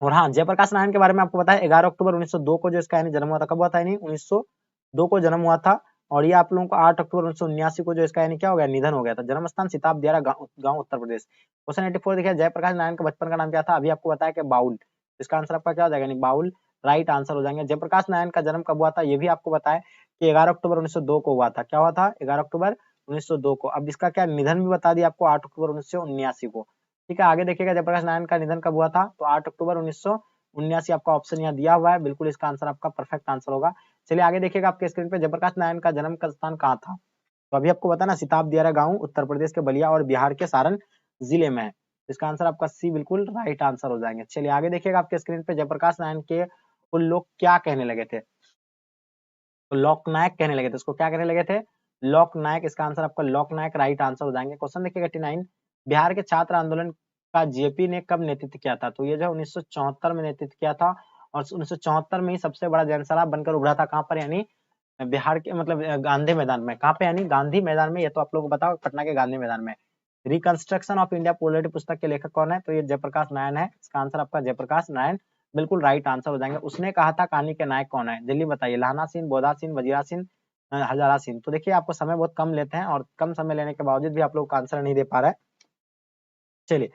और हाँ, जयप्रकाश नारायण के बारे में आपको पता है 11 अक्टूबर 1902 को जो इसका यानी जन्म हुआ था। कब हुआ था? यानी 1902 को जन्म हुआ था। और ये आप लोगों को 8 अक्टूबर 1979 को जो इसका यानी क्या हो गया? निधन हो गया था। जन्म स्थान सिताब दियारा गांव उत्तर प्रदेश। क्वेश्चन 84 देखिए, जयप्रकाश नारायण का बचपन का नाम क्या था? अभी आपको बताया कि बाउल। इसका आंसर आपका क्या हो जाएगा? यानी बाउल राइट आंसर हो जाएंगे। जयप्रकाश नारायण का जन्म कब हुआ था? ये भी आपको बताया कि 11 अक्टूबर 1902 को हुआ था। क्या हुआ था? 11 अक्टूबर 1902 को। अब इसका क्या निधन भी बता दिया आपको, 8 अक्टूबर 1979 को। ठीक है, आगे देखिएगा जयप्रकाश नारायण का निधन कब हुआ था? तो 8 अक्टूबर 1979 आपका ऑप्शन यहाँ दिया हुआ है, बिल्कुल इसका आंसर आपका परफेक्ट आंसर होगा। चलिए आगे देखिएगा आपके स्क्रीन पे, जयप्रकाश नारायण का जन्म का स्थान कहाँ था? तो अभी आपको बताना सिताब दियारा गांव उत्तर प्रदेश के बलिया और बिहार के सारण जिले में है। इसका आंसर आपका सी बिल्कुल राइट आंसर हो जाएंगे। चलिए आगे देखिएगा आपके स्क्रीन पे जयप्रकाश नारायण के उन लोग क्या कहने लगे थे, तो लोकनायक कहने लगे थे, उसको क्या कहने लगे थे, लोकनायक। इसका आंसर आपका लोकनायक राइट आंसर हो जाएंगे। क्वेश्चन देखिएगा 89, बिहार के छात्र आंदोलन का जेपी ने कब नेतृत्व किया था, तो ये जो 1974 में नेतृत्व किया था और 1974 में ही सबसे बड़ा जनसैलाब बनकर उभरा था। कहां पर, यानी बिहार के मतलब गांधी मैदान में। कहां पे, यानी गांधी मैदान में। ये तो आप लोगों को बताओ, पटना के गांधी मैदान में। रिकंस्ट्रक्शन ऑफ इंडिया पोलिटी पुस्तक के लेखक कौन है, तो ये जयप्रकाश नारायण है। इसका आंसर आपका जयप्रकाश नारायण बिल्कुल राइट आंसर हो जाएंगे। उसने कहा था कहानी के नायक कौन है, जल्दी बताइए। लाना सिंह, बोधा सिंह, वजीरा सिंह, हजारा सिंह। तो देखिए आपको समय बहुत कम लेते हैं और कम समय लेने के बावजूद भी आप लोग का आंसर नहीं दे पा रहा है। चलिए,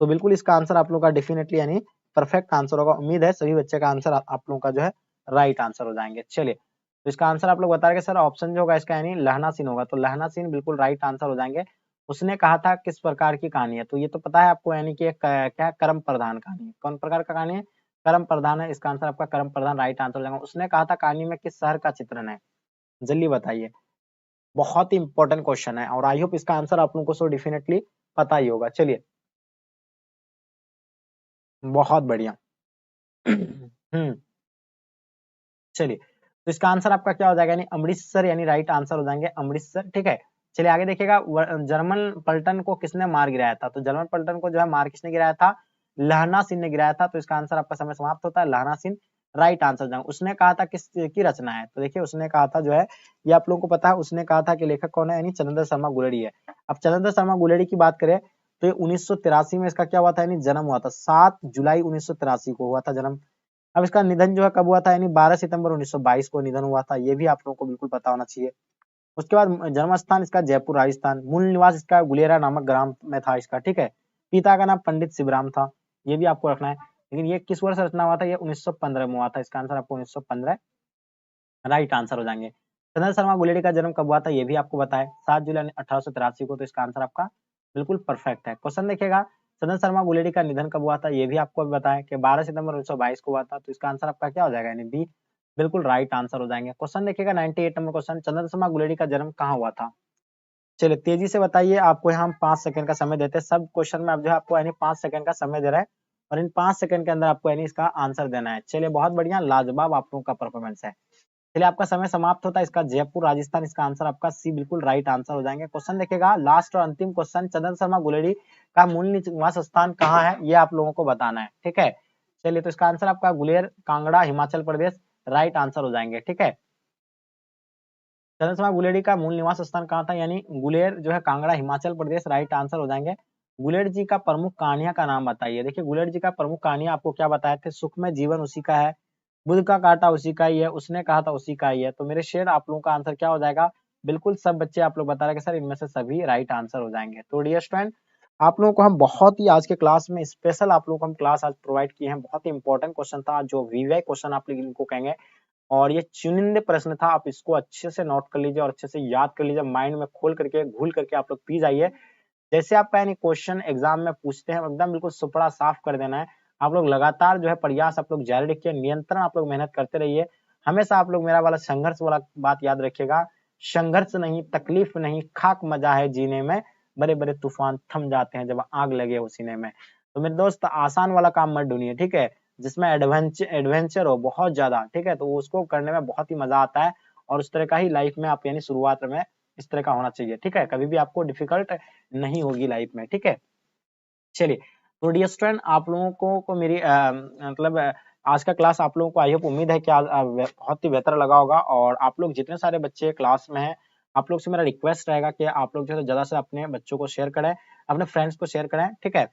तो बिल्कुल इसका आंसर आप लोग का डेफिनेटली यानी परफेक्ट आंसर होगा। उम्मीद है सभी बच्चे का आंसर आप लोगों का जो है राइट आंसर हो जाएंगे। चलिए, तो इसका आंसर आप लोग बता रहे सर ऑप्शन जो होगा इसका यानी लहना सिंह होगा, तो लहना सिंह बिल्कुल राइट आंसर हो जाएंगे। उसने कहा था किस प्रकार की कहानी है, तो ये तो पता है आपको, यानी कि क्या कर्म प्रधान कहानी है। कौन प्रकार का कहानी है, कर्म प्रधान है। इसका आंसर आपका कर्म प्रधान राइट आंसर हो जाएगा। उसने कहा था कहानी में किस शहर का चित्रण है, जल्दी बताइए। बहुत ही इंपॉर्टेंट क्वेश्चन है और आई होप इसका आंसर आप लोगों को सो डेफिनेटली पता ही होगा। चलिए, बहुत बढ़िया। चलिए, तो इसका आंसर आपका क्या हो जाएगा, यानी अमृतसर, यानी राइट आंसर हो जाएंगे अमृतसर। ठीक है, चलिए आगे देखिएगा। जर्मन पलटन को किसने मार गिराया था, तो जर्मन पलटन को जो है मार किसने गिराया था, लहना सिंह ने गिराया था। तो इसका आंसर आपका समय समाप्त होता है, लहना सिंह राइट आंसर जाएगा। उसने कहा था किस की रचना है, तो देखिए उसने कहा था जो है, ये आप लोगों को पता है, उसने कहा था कि लेखक कौन है, यानी चंद्र शर्मा गुलेरी है। अब चंद्र शर्मा गुलेरी की बात करें तो ये 1983 में इसका क्या हुआ था, यानी जन्म हुआ था। 7 जुलाई 1983 को हुआ था जन्म। अब इसका निधन जो है कब हुआ था, यानी 12 सितंबर 1922 को निधन हुआ था। ये भी आप लोगों को बिल्कुल पता होना चाहिए। उसके बाद जन्म स्थान इसका जयपुर राजस्थान, मूल निवास इसका गुलेरा नामक ग्राम में था इसका। ठीक है, पिता का नाम पंडित शिवराम था, ये भी आपको रखना है। लेकिन ये किस वर्ष रचना हुआ था, ये 1915 में हुआ था। इसका आंसर आपको 1915 राइट आंसर हो जाएंगे। चंद्र शर्मा गुलेरी का जन्म कब हुआ था, ये भी आपको बताया 7 जुलाई 1883 को। तो इसका आंसर आपका बिल्कुल परफेक्ट है। क्वेश्चन देखिएगा, चंद्र शर्मा गुलेरी का निधन कब हुआ था, ये भी आपको अभी बताया कि 12 सितंबर 1922 को हुआ था। तो इसका आंसर आपका क्या हो जाएगा, यानी बी बिल्कुल राइट आंसर हो जाएंगे। क्वेश्चन देखिएगा 98 नंबर क्वेश्चन, चंद्र शर्मा गुलेरी का जन्म कहाँ हुआ था। चलिए तेजी से बताइए, आपको यहाँ हम 5 सेकंड का समय देते हैं। सब क्वेश्चन में आप जो है आपको यानी 5 सेकंड का समय दे रहे हैं और इन 5 सेकंड के अंदर आपको यानी इसका आंसर देना है। चलिए बहुत बढ़िया, लाजवाब आप लोगों का परफॉर्मेंस है। चलिए आपका समय समाप्त होता है। इसका जयपुर राजस्थान, इसका आंसर आपका सी बिल्कुल राइट आंसर हो जाएंगे। क्वेश्चन देखिएगा लास्ट और अंतिम क्वेश्चन, चंद्र शर्मा गुलेरी का मूल निवास स्थान कहाँ है, ये आप लोगों को बताना है। ठीक है, चलिए तो इसका आंसर आपका गुलेर कांगड़ा हिमाचल प्रदेश राइट आंसर हो जाएंगे। ठीक है, चंद्र शर्मा गुलेरी का मूल निवास स्थान कहाँ था, यानी गुलेर जो है कांगड़ा हिमाचल प्रदेश राइट आंसर हो जाएंगे। गुलेर जी का प्रमुख कहानियां का नाम बताइए। देखिए गुलेर जी का प्रमुख कहानियां आपको क्या बताए थे, सुख में जीवन उसी का है, बुध का कांटा उसी का ही है, उसने कहा था उसी का ही है। तो मेरे शेर आप लोगों का आंसर क्या हो जाएगा, बिल्कुल सब बच्चे आप लोग बता रहे हैं कि सर इनमें से सभी राइट आंसर हो जाएंगे। तो डियर स्टूडेंट, आप लोगों को हम बहुत ही आज के क्लास में स्पेशल आप लोगों को हम क्लास आज प्रोवाइड किए हैं। बहुत ही इंपॉर्टेंट क्वेश्चन था, जो वीवीआई क्वेश्चन आप लोग इनको कहेंगे और ये चुनिंदे प्रश्न था। आप इसको अच्छे से नोट कर लीजिए और अच्छे से याद कर लीजिए, माइंड में खोल करके घूल करके आप लोग पी जाइए। जैसे आपका यानी क्वेश्चन एग्जाम में पूछते हैं एकदम बिल्कुल सुपड़ा साफ कर देना है। आप लोग लगातार जो है प्रयास आप लोग जारी रखिए, नियंत्रण आप लोग मेहनत करते रहिए। हमेशा आप लोग मेरा वाला संघर्ष वाला बात याद रखिएगा, संघर्ष नहीं तकलीफ नहीं खाक मजा है जीने में, बड़े बड़े तूफान थम जाते हैं जब आग लगे हो सीने में। तो मेरे दोस्त आसान वाला काम मत ढूंढिए, ठीक है, जिसमें एडवेंचर हो बहुत ज्यादा, ठीक है, तो उसको करने में बहुत ही मजा आता है और उस तरह का ही लाइफ में आप यानी शुरुआत में इस तरह का होना चाहिए। ठीक है, कभी भी आपको डिफिकल्ट नहीं होगी लाइफ में। ठीक है, चलिए तो डियर स्टूडेंट, आप लोगों को मेरी मतलब आज का क्लास आप लोगों को आई होप उम्मीद है कि आज बहुत ही बेहतर लगा होगा। और आप लोग जितने सारे बच्चे क्लास में हैं, आप लोग से मेरा रिक्वेस्ट रहेगा कि आप लोग जो है ज्यादा से अपने बच्चों को शेयर करें, अपने फ्रेंड्स को शेयर करें। ठीक है,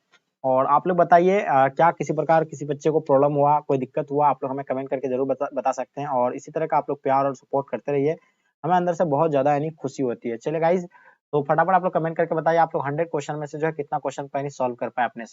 और आप लोग बताइए क्या किसी प्रकार किसी बच्चे को प्रॉब्लम हुआ, कोई दिक्कत हुआ, आप लोग हमें कमेंट करके जरूर बता सकते हैं। और इसी तरह का आप लोग प्यार और सपोर्ट करते रहिए, हमें अंदर से बहुत ज्यादा यानी खुशी होती है। चलिए गाइज, तो फटाफट आप लोग कमेंट करके बताइए आप लोग 100 क्वेश्चन में से जो है कितना क्वेश्चन सॉल्व कर पाए अपने से।